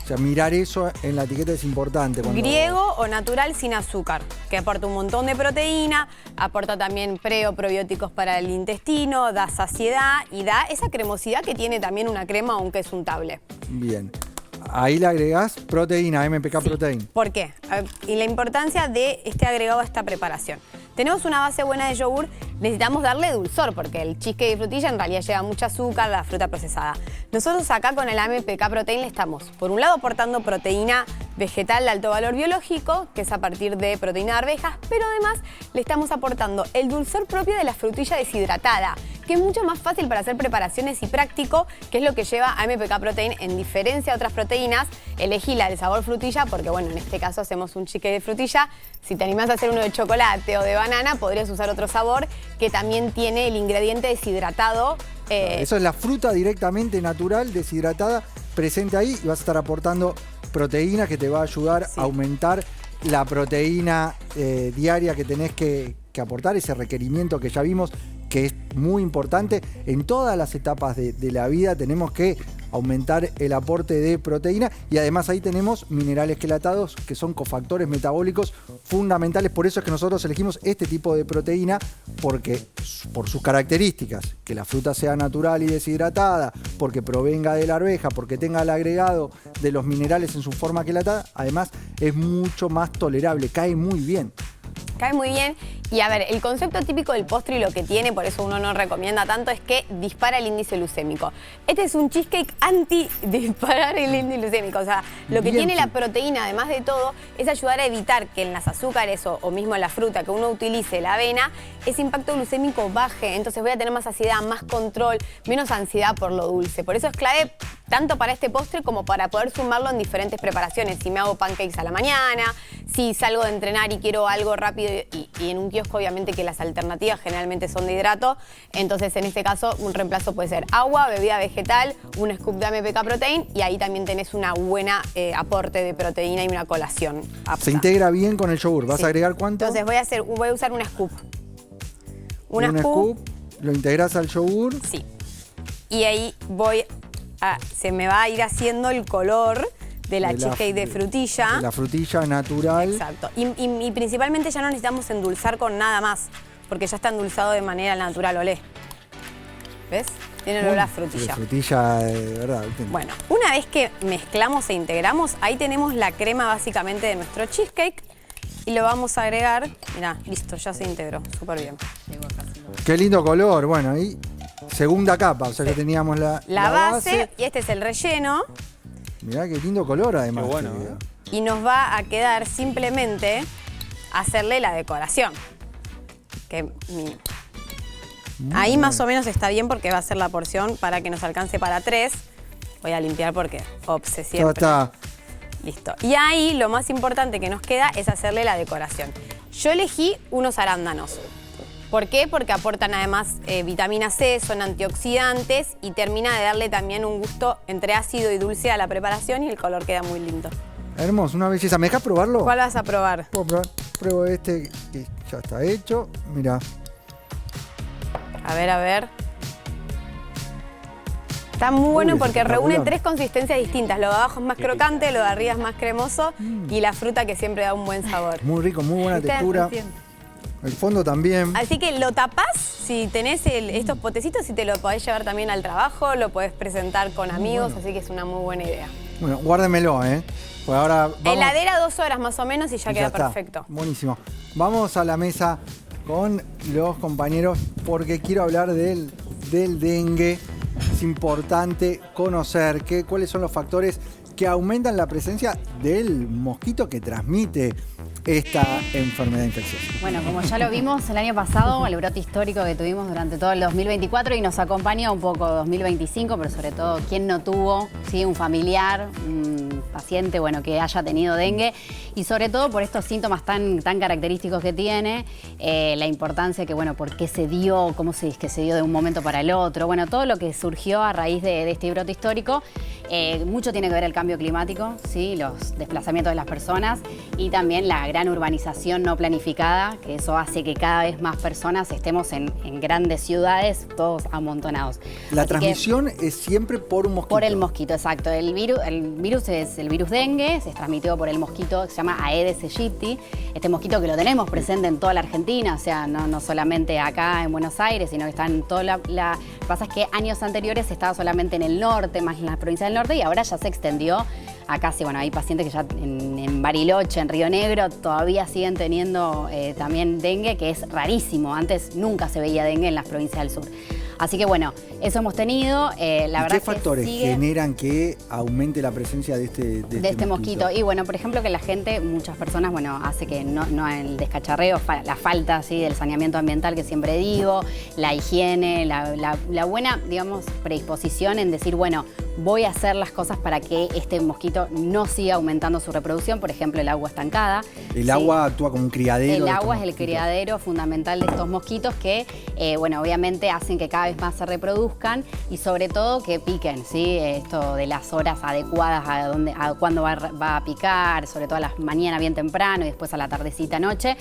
O sea, mirar eso en la etiqueta es importante. Griego o natural sin azúcar, que aporta un montón de proteína, aporta también pre o probióticos para el intestino, da saciedad y da esa cremosidad que tiene también una crema o un queso untable. Bien. Ahí le agregás proteína, MPK Protein. ¿Por qué? Y la importancia de este agregado a esta preparación. Tenemos una base buena de yogur, necesitamos darle dulzor, porque el cheesecake de frutilla en realidad lleva mucho azúcar, la fruta procesada. Nosotros acá con el MPK Protein le estamos, por un lado, aportando proteína vegetal de alto valor biológico, que es a partir de proteína de arvejas, pero además le estamos aportando el dulzor propio de la frutilla deshidratada, que es mucho más fácil para hacer preparaciones y práctico, que es lo que lleva a MPK Protein. En diferencia de otras proteínas, elegí la de sabor frutilla, porque bueno, en este caso hacemos un cheesecake de frutilla. Si te animás a hacer uno de chocolate o de banana, podrías usar otro sabor que también tiene el ingrediente deshidratado. Eso es la fruta directamente natural, deshidratada, presente ahí, y vas a estar aportando proteína que te va a ayudar a aumentar la proteína diaria que tenés que aportar, ese requerimiento que ya vimos, que es muy importante. En todas las etapas de la vida tenemos que aumentar el aporte de proteína, y además ahí tenemos minerales quelatados, que son cofactores metabólicos fundamentales. Por eso es que nosotros elegimos este tipo de proteína, porque por sus características, que la fruta sea natural y deshidratada, porque provenga de la arveja, porque tenga el agregado de los minerales en su forma quelatada, además es mucho más tolerable, cae muy bien. Cae muy bien. Y a ver, el concepto típico del postre y lo que tiene, por eso uno no recomienda tanto, es que dispara el índice glucémico. Este es un cheesecake anti-disparar el índice glucémico. O sea, lo que tiene la proteína, además de todo, es ayudar a evitar que en las azúcares o mismo en la fruta que uno utilice, la avena, ese impacto glucémico baje. Entonces voy a tener más saciedad, más control, menos ansiedad por lo dulce. Por eso es clave tanto para este postre como para poder sumarlo en diferentes preparaciones. Si me hago pancakes a la mañana, si salgo de entrenar y quiero algo rápido y en un kiosco, obviamente que las alternativas generalmente son de hidrato, entonces en este caso un reemplazo puede ser agua, bebida vegetal, un scoop de MPK Protein, y ahí también tenés una buena aporte de proteína y una colación apta. Se integra bien con el yogur. ¿Vas a agregar cuánto? Entonces voy a usar un scoop. Un scoop, lo integras al yogur. Sí. Y ahí se me va a ir haciendo el color de la cheesecake de frutilla. De la frutilla natural. Exacto. Y principalmente ya no necesitamos endulzar con nada más, porque ya está endulzado de manera natural, olé. ¿Ves? Tiene olor a frutilla. Frutilla, de verdad. Bueno, una vez que mezclamos e integramos, ahí tenemos la crema básicamente de nuestro cheesecake y lo vamos a agregar. Mirá, listo, ya se integró, súper bien. Qué lindo color. Bueno, ahí segunda capa, o sea que teníamos la base y este es el relleno. Mirá qué lindo color además. Qué bueno, ¿eh? Y nos va a quedar simplemente hacerle la decoración. Ahí más o menos está bien porque va a ser la porción para que nos alcance para 3. Voy a limpiar porque obsesión. Está. Listo. Y ahí lo más importante que nos queda es hacerle la decoración. Yo elegí unos arándanos. ¿Por qué? Porque aportan además vitamina C, son antioxidantes y termina de darle también un gusto entre ácido y dulce a la preparación y el color queda muy lindo. Hermoso, una belleza. ¿Me dejas probarlo? ¿Cuál vas a probar? Puedo probar. Pruebo este que ya está hecho. Mirá. A ver. Está muy bueno Uy, porque espectacular. reúne 3 consistencias distintas. Lo de abajo es más crocante, lo de arriba es más cremoso y la fruta que siempre da un buen sabor. Muy rico, muy buena textura. El fondo también. Así que lo tapás, si tenés estos potecitos, y te lo podés llevar también al trabajo, lo podés presentar con amigos, así que es una muy buena idea. Bueno, guárdemelo, ¿eh? Pues ahora vamos. Heladera 2 horas más o menos y ya queda está. perfecto. Buenísimo. Vamos a la mesa con los compañeros porque quiero hablar del dengue. Es importante conocer cuáles son los factores que aumentan la presencia del mosquito que transmite esta enfermedad infecciosa. Bueno, como ya lo vimos el año pasado, el brote histórico que tuvimos durante todo el 2024 y nos acompaña un poco 2025, pero sobre todo quién no tuvo, ¿sí? Un familiar, un paciente, bueno, que haya tenido dengue y sobre todo por estos síntomas tan característicos que tiene, la importancia que, bueno, por qué se dio, cómo es que se dio de un momento para el otro, bueno, todo lo que surgió a raíz de este brote histórico. Mucho tiene que ver el cambio climático, ¿sí? Los desplazamientos de las personas y también la gran urbanización no planificada, que eso hace que cada vez más personas estemos en grandes ciudades, todos amontonados. La Así transmisión es siempre por un mosquito. por el mosquito, exacto. El virus es el virus dengue, se transmitió por el mosquito que se llama Aedes aegypti. Este mosquito que lo tenemos presente en toda la Argentina, o sea, no solamente acá en Buenos Aires, sino que está en toda Lo que pasa es que años anteriores estaba solamente en el norte, más en las provincias del norte, y ahora ya se extendió acá. Sí, bueno, hay pacientes que ya en Bariloche, en Río Negro, todavía siguen teniendo también dengue, que es rarísimo. Antes nunca se veía dengue en las provincias del sur. Así que bueno, eso hemos tenido. La verdad ¿Qué factores generan que aumente la presencia de este mosquito? Y bueno, por ejemplo, que la gente, muchas personas, bueno, hace que no el descacharreo, la falta, ¿sí? Del saneamiento ambiental que siempre digo, la higiene, la buena, digamos, predisposición en decir, bueno, voy a hacer las cosas para que este mosquito no siga aumentando su reproducción, por ejemplo, el agua estancada. El agua actúa como un criadero. El agua es el criadero fundamental de estos mosquitos que, bueno, obviamente hacen que cada vez más se reproduzcan y sobre todo que piquen, ¿sí? Esto de las horas adecuadas a cuándo va a picar, sobre todo a las mañanas bien temprano y después a la tardecita noche,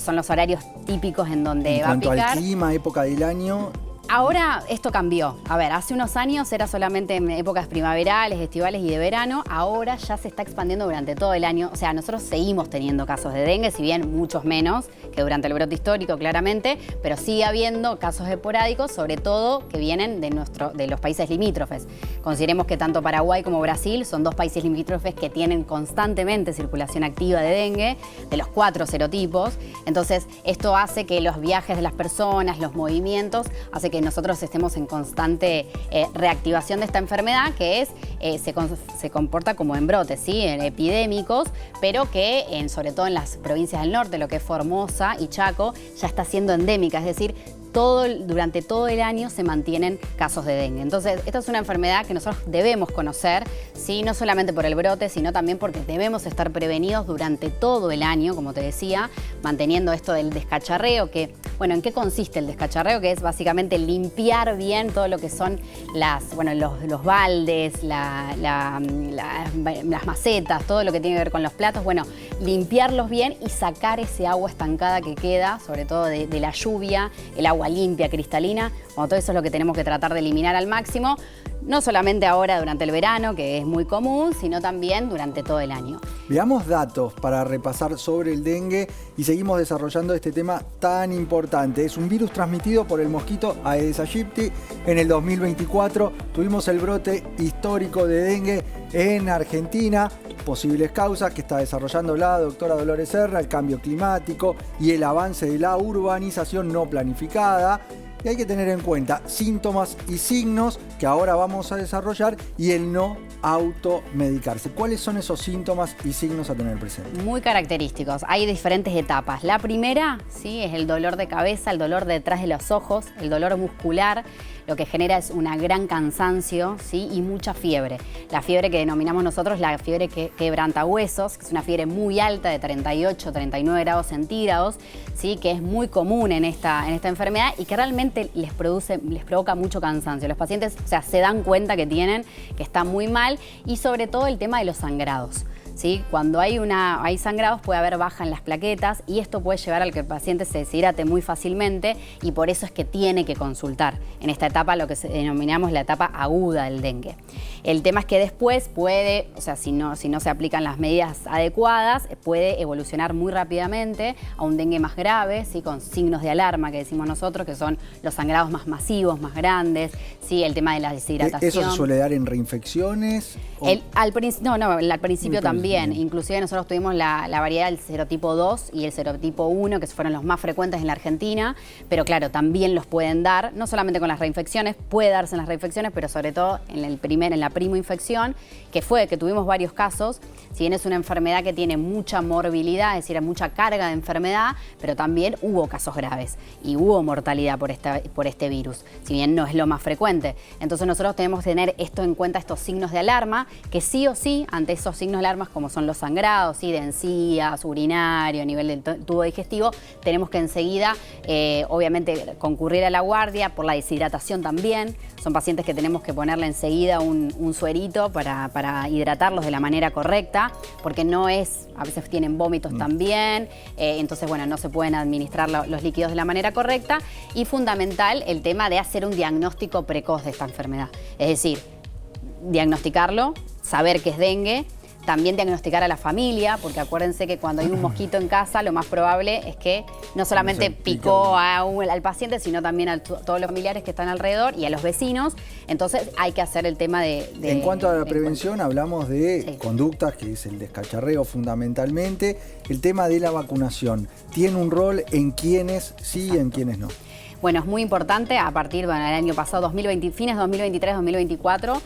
son los horarios típicos en donde va a picar. En cuanto al clima, época del año. Ahora esto cambió. A ver, hace unos años era solamente en épocas primaverales, estivales y de verano. Ahora ya se está expandiendo durante todo el año. O sea, nosotros seguimos teniendo casos de dengue, si bien muchos menos que durante el brote histórico, claramente, pero sigue habiendo casos esporádicos, sobre todo que vienen de los países limítrofes. Consideremos que tanto Paraguay como Brasil son 2 países limítrofes que tienen constantemente circulación activa de dengue, de los 4 serotipos. Entonces, esto hace que los viajes de las personas, los movimientos, hace que nosotros estemos en constante reactivación de esta enfermedad, que es se comporta como en brotes, ¿sí? Epidémicos, pero que sobre todo en las provincias del norte, lo que es Formosa y Chaco, ya está siendo endémica, es decir, durante todo el año se mantienen casos de dengue. Entonces, esta es una enfermedad que nosotros debemos conocer, ¿sí? No solamente por el brote, sino también porque debemos estar prevenidos durante todo el año, como te decía, manteniendo esto del descacharreo, que, bueno, ¿en qué consiste el descacharreo? Que es básicamente limpiar bien todo lo que son los baldes, las macetas, todo lo que tiene que ver con los platos, bueno, limpiarlos bien y sacar ese agua estancada que queda, sobre todo de la lluvia, el agua limpia, cristalina, bueno, todo eso es lo que tenemos que tratar de eliminar al máximo, no solamente ahora durante el verano, que es muy común, sino también durante todo el año. Veamos datos para repasar sobre el dengue y seguimos desarrollando este tema tan importante. Es un virus transmitido por el mosquito Aedes aegypti. En el 2024 tuvimos el brote histórico de dengue en Argentina. Posibles causas que está desarrollando la doctora Dolores Serra, el cambio climático y el avance de la urbanización no planificada. Y hay que tener en cuenta síntomas y signos que ahora vamos a desarrollar y el no automedicarse. ¿Cuáles son esos síntomas y signos a tener presente? Muy característicos. Hay diferentes etapas. La primera, ¿sí?, es el dolor de cabeza, el dolor detrás de los ojos, el dolor muscular. Lo que genera es una gran cansancio, ¿sí?, y mucha fiebre. La fiebre que denominamos nosotros la fiebre quebrantahuesos, que es una fiebre muy alta de 38, 39 grados centígrados, ¿sí?, que es muy común en esta enfermedad y que realmente les provoca mucho cansancio. Los pacientes, o sea, se dan cuenta que está muy mal, y sobre todo el tema de los sangrados. ¿Sí? Cuando hay sangrados puede haber baja en las plaquetas y esto puede llevar al que el paciente se deshidrate muy fácilmente, y por eso es que tiene que consultar en esta etapa, lo que denominamos la etapa aguda del dengue. El tema es que después puede, o sea, si no se aplican las medidas adecuadas, puede evolucionar muy rápidamente a un dengue más grave, ¿sí?, con signos de alarma que decimos nosotros, que son los sangrados más masivos, más grandes, ¿sí?, el tema de la deshidratación. ¿Eso se suele dar en reinfecciones? Al principio también. Inclusive nosotros tuvimos la variedad del serotipo 2 y el serotipo 1, que fueron los más frecuentes en la Argentina, pero claro, también los pueden dar, no solamente con las reinfecciones, puede darse en las reinfecciones, pero sobre todo en la primoinfección, que tuvimos varios casos. Si bien es una enfermedad que tiene mucha morbilidad, es decir, mucha carga de enfermedad, pero también hubo casos graves y hubo mortalidad por este virus, si bien no es lo más frecuente. Entonces nosotros tenemos que tener esto en cuenta, estos signos de alarma, que sí o sí, ante esos signos de alarma, como son los sangrados, ¿sí?, de encías, urinario, a nivel del tubo digestivo, tenemos que enseguida, obviamente, concurrir a la guardia por la deshidratación también. Son pacientes que tenemos que ponerle enseguida un suerito para hidratarlos de la manera correcta, porque a veces tienen vómitos también, entonces, bueno, no se pueden administrar los líquidos de la manera correcta. Y fundamental el tema de hacer un diagnóstico precoz de esta enfermedad. Es decir, diagnosticarlo, saber que es dengue, también diagnosticar a la familia, porque acuérdense que cuando hay un mosquito en casa, lo más probable es que no solamente picó al paciente, sino también a todos los familiares que están alrededor y a los vecinos. Entonces hay que hacer el tema En cuanto a la prevención, hablamos de conductas, que es el descacharreo fundamentalmente. El tema de la vacunación, ¿tiene un rol en quiénes sí y en quiénes no? Bueno, es muy importante. A partir del año pasado, fines 2023-2024,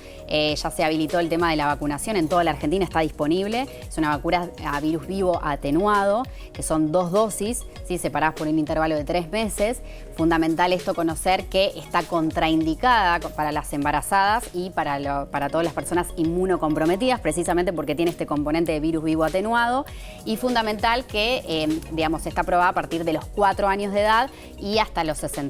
ya se habilitó el tema de la vacunación. En toda la Argentina está disponible. Es una vacuna a virus vivo atenuado, que son 2 dosis, ¿sí?, separadas por un intervalo de 3 meses. Fundamental esto, conocer que está contraindicada para las embarazadas y para todas las personas inmunocomprometidas, precisamente porque tiene este componente de virus vivo atenuado. Y fundamental que, está aprobada a partir de los 4 años de edad y hasta los 65.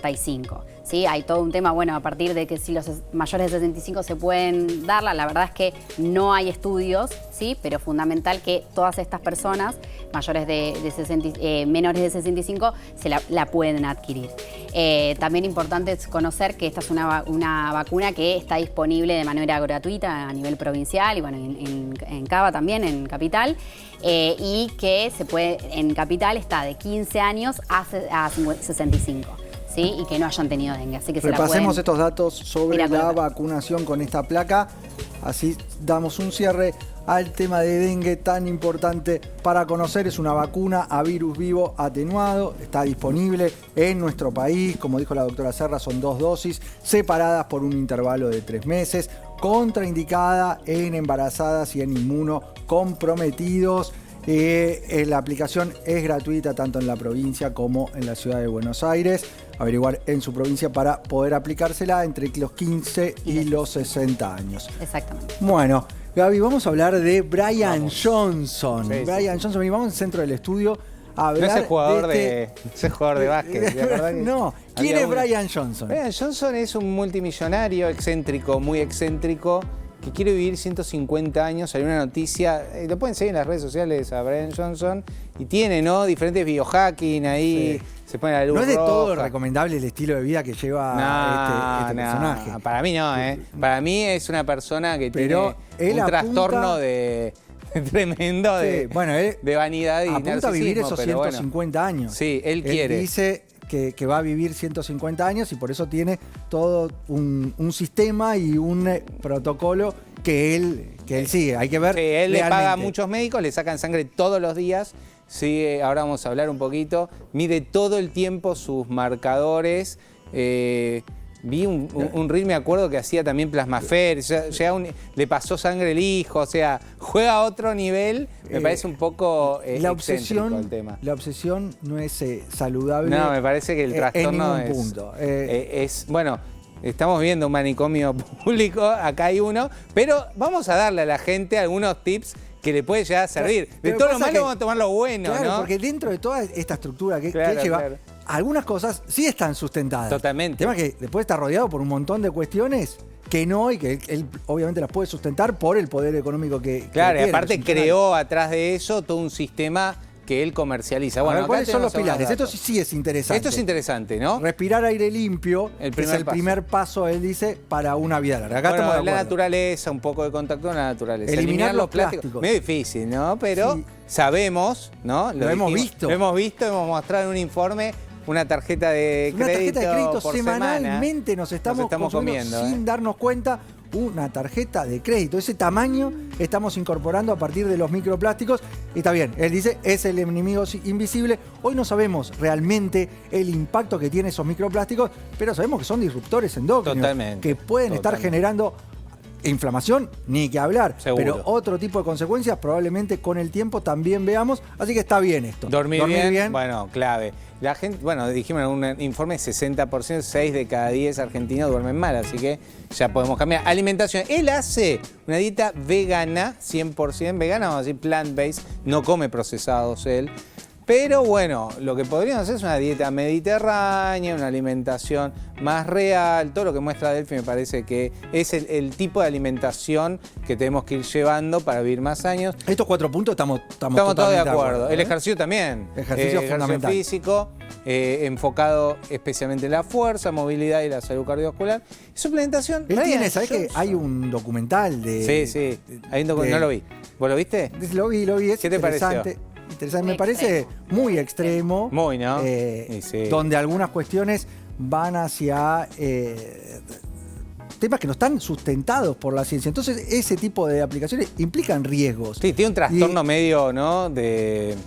¿Sí? Hay todo un tema, bueno, a partir de que si los mayores de 65 se pueden darla, la verdad es que no hay estudios, ¿sí?, pero fundamental que todas estas personas menores de 65 la pueden adquirir. También importante es conocer que esta es una vacuna que está disponible de manera gratuita a nivel provincial y, bueno, en Cava también, en Capital, y que en Capital está de 15 años a 65. ¿Sí? Y que no hayan tenido dengue. Así que repasemos estos datos sobre la vacunación con esta placa. Así damos un cierre al tema de dengue tan importante para conocer. Es una vacuna a virus vivo atenuado. Está disponible en nuestro país. Como dijo la doctora Serra, son 2 dosis separadas por un intervalo de 3 meses. Contraindicada en embarazadas y en inmunocomprometidos. La aplicación es gratuita tanto en la provincia como en la ciudad de Buenos Aires. Averiguar en su provincia para poder aplicársela entre los 15 y los 60 años. Exactamente. Bueno, Gaby, vamos a hablar de Brian Johnson. Brian Johnson, y vamos al centro del estudio a hablar ese jugador de básquet. No, ¿quién es Brian Johnson? Brian Johnson es un multimillonario excéntrico, muy excéntrico, que quiere vivir 150 años. Hay una noticia, lo pueden seguir en las redes sociales a Brian Johnson, y tiene, ¿no?, diferentes biohacking ahí. Sí. Se pone la luz roja. No es de todo recomendable el estilo de vida que lleva este personaje. Para mí no, ¿eh? Para mí es una persona que tiene un trastorno tremendo de vanidad y narcisismo. Apunta a vivir esos 150 años. Sí, él quiere. Dice que va a vivir 150 años y por eso tiene todo un sistema y un protocolo que él sigue. Hay que ver. Sí, él le paga a muchos médicos, le sacan sangre todos los días. Sí, ahora vamos a hablar un poquito. Mide todo el tiempo sus marcadores vi un reel, me acuerdo, que hacía también Plasmafer, le pasó sangre el hijo, o sea, juega a otro nivel, me parece un poco excéntrico el tema. La obsesión no es saludable. No, me parece que el trastorno en ningún punto. Bueno, estamos viendo un manicomio público, acá hay uno, pero vamos a darle a la gente algunos tips que le puede llegar a servir. De todo lo malo vamos a tomar lo bueno, claro, ¿no? porque dentro de toda esta estructura que él lleva, algunas cosas sí están sustentadas. Totalmente. El tema es que después está rodeado por un montón de cuestiones que no, y que él obviamente las puede sustentar por el poder económico que claro, que y aparte tiene, creó atrás de eso todo un sistema que él comercializa. Bueno, ¿cuáles son los pilares? Esto sí es interesante. Esto es interesante, ¿no? Respirar aire limpio es el primer paso, él dice, para una vida larga. Acá estamos de acuerdo. La naturaleza, un poco de contacto con la naturaleza. Eliminar los plásticos. Medio difícil, ¿no? Pero sabemos, ¿no? Lo hemos visto. Lo hemos visto, hemos mostrado en un informe una tarjeta de crédito por semanalmente semana. nos estamos comiendo sin darnos cuenta. Una tarjeta de crédito, ese tamaño estamos incorporando a partir de los microplásticos. Y está bien, él dice, es el enemigo invisible. Hoy no sabemos realmente el impacto que tienen esos microplásticos, pero sabemos que son disruptores endócrinos. Totalmente. Que pueden estar generando inflamación, ni que hablar. Seguro. Pero otro tipo de consecuencias probablemente con el tiempo también veamos. Así que está bien esto. Dormir bien, bueno, clave. La gente, bueno, dijimos en un informe, 60%, 6 de cada 10 argentinos duermen mal, así que ya podemos cambiar. Alimentación. Él hace una dieta vegana, 100% vegana, vamos a decir plant-based, no come procesados él. Pero bueno, lo que podríamos hacer es una dieta mediterránea, una alimentación más real. Todo lo que muestra Delphi me parece que es el tipo de alimentación que tenemos que ir llevando para vivir más años. Estos 4 puntos estamos todos de acuerdo. El ejercicio también. Ejercicio fundamental. Físico, enfocado especialmente en la fuerza, movilidad y la salud cardiovascular. Suplementación. ¿Sabés que hay un documental de...? Sí, hay un documental, no lo vi. ¿Vos lo viste? Lo vi, es ¿Qué te pareció? Me parece muy extremo. Muy, ¿no? Donde algunas cuestiones van hacia temas que no están sustentados por la ciencia. Entonces, ese tipo de aplicaciones implican riesgos. Sí, tiene un trastorno medio, ¿no?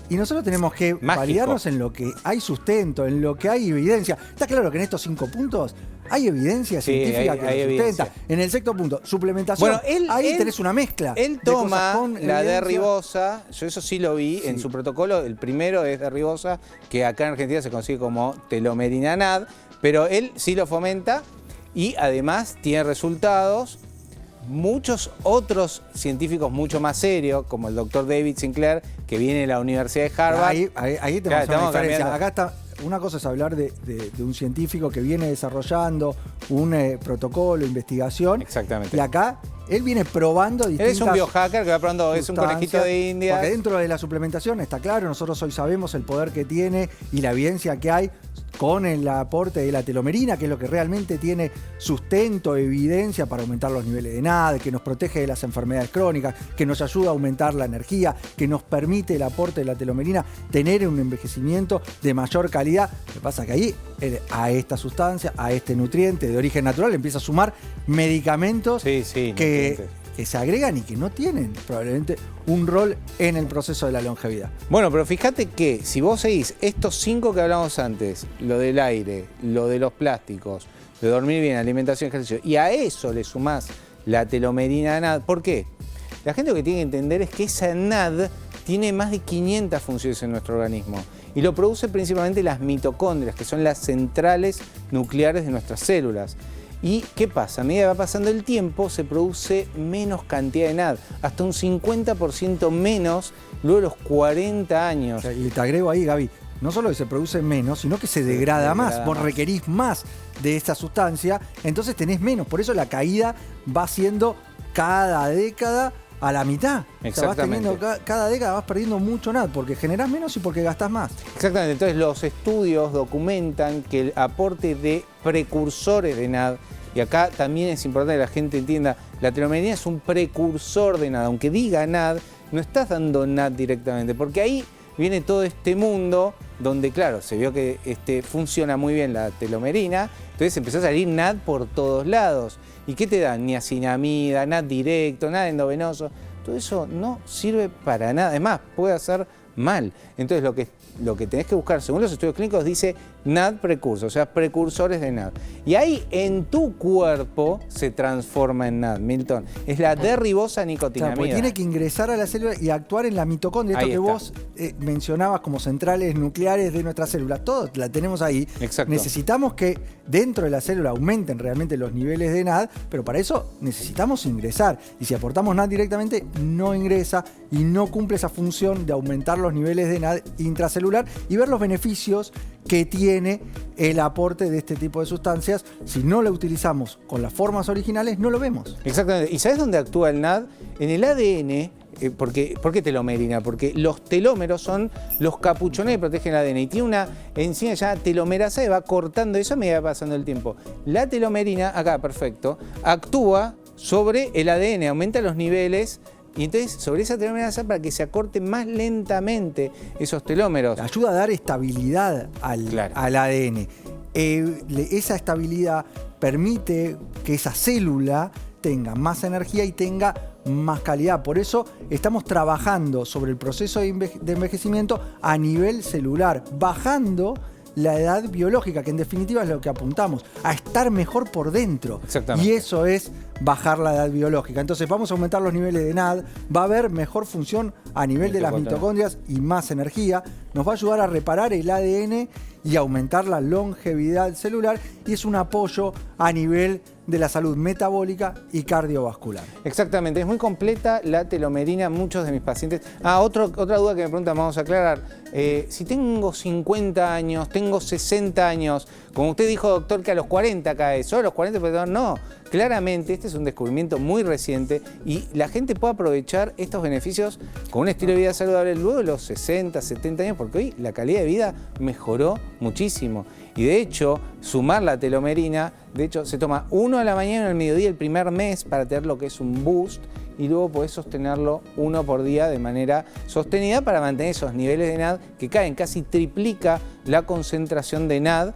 Y nosotros tenemos que validarnos en lo que hay sustento, en lo que hay evidencia. Está claro que en estos 5 puntos hay evidencia científica que lo sustenta. En el 6º punto, suplementación. Bueno, ahí tenés una mezcla. Él toma la de ribosa, yo eso sí lo vi en su protocolo. El primero es de ribosa, que acá en Argentina se consigue como telomérina NAD, pero él sí lo fomenta y además tiene resultados. Muchos otros científicos mucho más serios, como el doctor David Sinclair, que viene de la Universidad de Harvard. Ahí tenemos una diferencia. Acá está. Una cosa es hablar de un científico que viene desarrollando un protocolo, investigación. Exactamente. Y acá él viene probando distintas... Él es un biohacker que va probando, es un conejito de India. Porque dentro de la suplementación está claro, nosotros hoy sabemos el poder que tiene y la evidencia que hay con el aporte de la telomerina, que es lo que realmente tiene sustento, evidencia para aumentar los niveles de NAD, que nos protege de las enfermedades crónicas, que nos ayuda a aumentar la energía, que nos permite el aporte de la telomerina tener un envejecimiento de mayor calidad. Lo que pasa es que ahí, a esta sustancia, a este nutriente de origen natural, empieza a sumar medicamentos que se agregan y que no tienen probablemente un rol en el proceso de la longevidad. Bueno, pero fíjate que si vos seguís estos 5 que hablamos antes, lo del aire, lo de los plásticos, de dormir bien, alimentación, ejercicio, y a eso le sumás la telomerina NAD, ¿por qué? La gente lo que tiene que entender es que esa NAD tiene más de 500 funciones en nuestro organismo y lo produce principalmente las mitocondrias, que son las centrales nucleares de nuestras células. ¿Y qué pasa? A medida que va pasando el tiempo se produce menos cantidad de NAD, hasta un 50% menos luego de los 40 años. Y te agrego ahí, Gaby, no solo que se produce menos, sino que se degrada más. Vos requerís más de esta sustancia, entonces tenés menos. Por eso la caída va siendo cada década a la mitad. Exactamente. O sea, vas teniendo, cada década vas perdiendo mucho NAD porque generás menos y porque gastás más. Exactamente. Entonces los estudios documentan que el aporte de precursores de NAD, y acá también es importante que la gente entienda, la telomerina es un precursor de NAD. Aunque diga NAD, no estás dando NAD directamente, porque ahí viene todo este mundo donde, claro, se vio que funciona muy bien la telomerina, entonces empezó a salir NAD por todos lados. ¿Y qué te dan? Niacinamida, NAD directo, NAD endovenoso. Todo eso no sirve para nada. Además, puede hacer mal. Entonces lo que tenés que buscar, según los estudios clínicos, dice NAD precursor, o sea, precursores de NAD. Y ahí en tu cuerpo se transforma en NAD, Milton. Es la D-ribosa nicotinamida. Claro, porque tiene que ingresar a la célula y actuar en la mitocondria. Esto Ahí que está. vos mencionabas como centrales nucleares de nuestra célula, todo la tenemos ahí. Exacto. Necesitamos que dentro de la célula aumenten realmente los niveles de NAD, pero para eso necesitamos ingresar. Y si aportamos NAD directamente, no ingresa y no cumple esa función de aumentar los niveles de NAD intracelular y ver los beneficios que tiene el aporte de este tipo de sustancias. Si no lo utilizamos con las formas originales, no lo vemos. Exactamente. ¿Y sabes dónde actúa el NAD? En el ADN. ¿Por qué telomerina? Porque los telómeros son los capuchones que protegen el ADN y tiene una enzima llamada telomerasa que va cortando eso a medida que va pasando el tiempo. La telomerina, acá, perfecto, actúa sobre el ADN, aumenta los niveles y entonces sobre esa telomerasa para que se acorten más lentamente esos telómeros. Ayuda a dar estabilidad Claro. al ADN. Esa estabilidad permite que esa célula tenga más energía y tenga más calidad. Por eso estamos trabajando sobre el proceso de envejecimiento a nivel celular, bajando la edad biológica, que en definitiva es lo que apuntamos, a estar mejor por dentro. Exactamente. Y eso es bajar la edad biológica. Entonces vamos a aumentar los niveles de NAD, va a haber mejor función a nivel de las mitocondrias y más energía, nos va a ayudar a reparar el ADN y aumentar la longevidad celular y es un apoyo a nivel de la salud metabólica y cardiovascular. Exactamente, es muy completa la telomerina, muchos de mis pacientes... otra duda que me preguntan, vamos a aclarar. Si tengo 50 años, tengo 60 años, como usted dijo, doctor, que a los 40 cae, solo a los 40, pero no. Claramente, este es un descubrimiento muy reciente y la gente puede aprovechar estos beneficios con un estilo de vida saludable luego de los 60, 70 años, porque hoy la calidad de vida mejoró muchísimo. Y de hecho, sumar la telomerina, de hecho, se toma 1 a la mañana y al mediodía el primer mes para tener lo que es un boost y luego podés sostenerlo 1 por día de manera sostenida para mantener esos niveles de NAD que caen, casi triplica la concentración de NAD,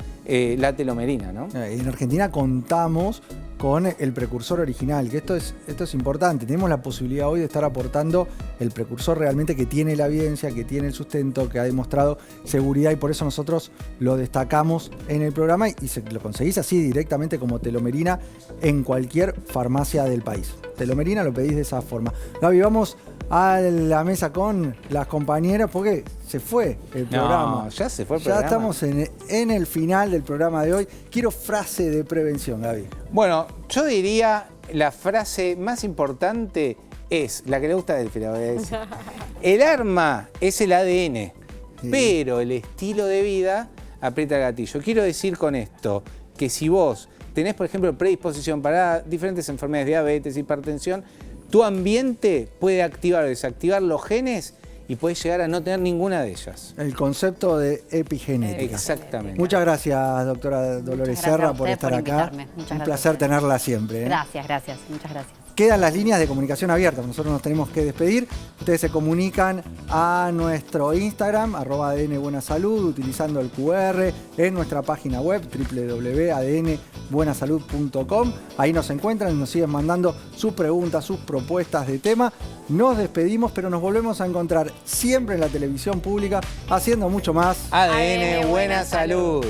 la telomerina, ¿no? En Argentina contamos con el precursor original, que esto es importante. Tenemos la posibilidad hoy de estar aportando el precursor realmente que tiene la evidencia, que tiene el sustento, que ha demostrado seguridad y por eso nosotros lo destacamos en el programa y lo conseguís así directamente como telomerina en cualquier farmacia del país. Telomerina lo pedís de esa forma. Gaby, vamos a la mesa con las compañeras porque se fue el programa. No, ya se fue el programa. Ya estamos en el final del programa de hoy. Quiero frase de prevención, Gaby. Bueno, yo diría la frase más importante es, la que le gusta a Delphi, la voy a decir. El arma es el ADN, Sí. pero el estilo de vida aprieta el gatillo. Quiero decir con esto que si vos tenés, por ejemplo, predisposición para diferentes enfermedades, diabetes, hipertensión, tu ambiente puede activar o desactivar los genes y puedes llegar a no tener ninguna de ellas. El concepto de epigenética. Exactamente. Muchas gracias, doctora Dolores gracias Serra, a por ustedes estar por acá. invitarme. Muchas Un gracias. placer tenerla siempre. Gracias, muchas gracias. Quedan las líneas de comunicación abiertas, nosotros nos tenemos que despedir. Ustedes se comunican a nuestro Instagram, @ADNBuenaSalud, utilizando el QR en nuestra página web, www.adnbuenasalud.com. Ahí nos encuentran y nos siguen mandando sus preguntas, sus propuestas de tema. Nos despedimos, pero nos volvemos a encontrar siempre en la televisión pública, haciendo mucho más. ADN Buena Salud.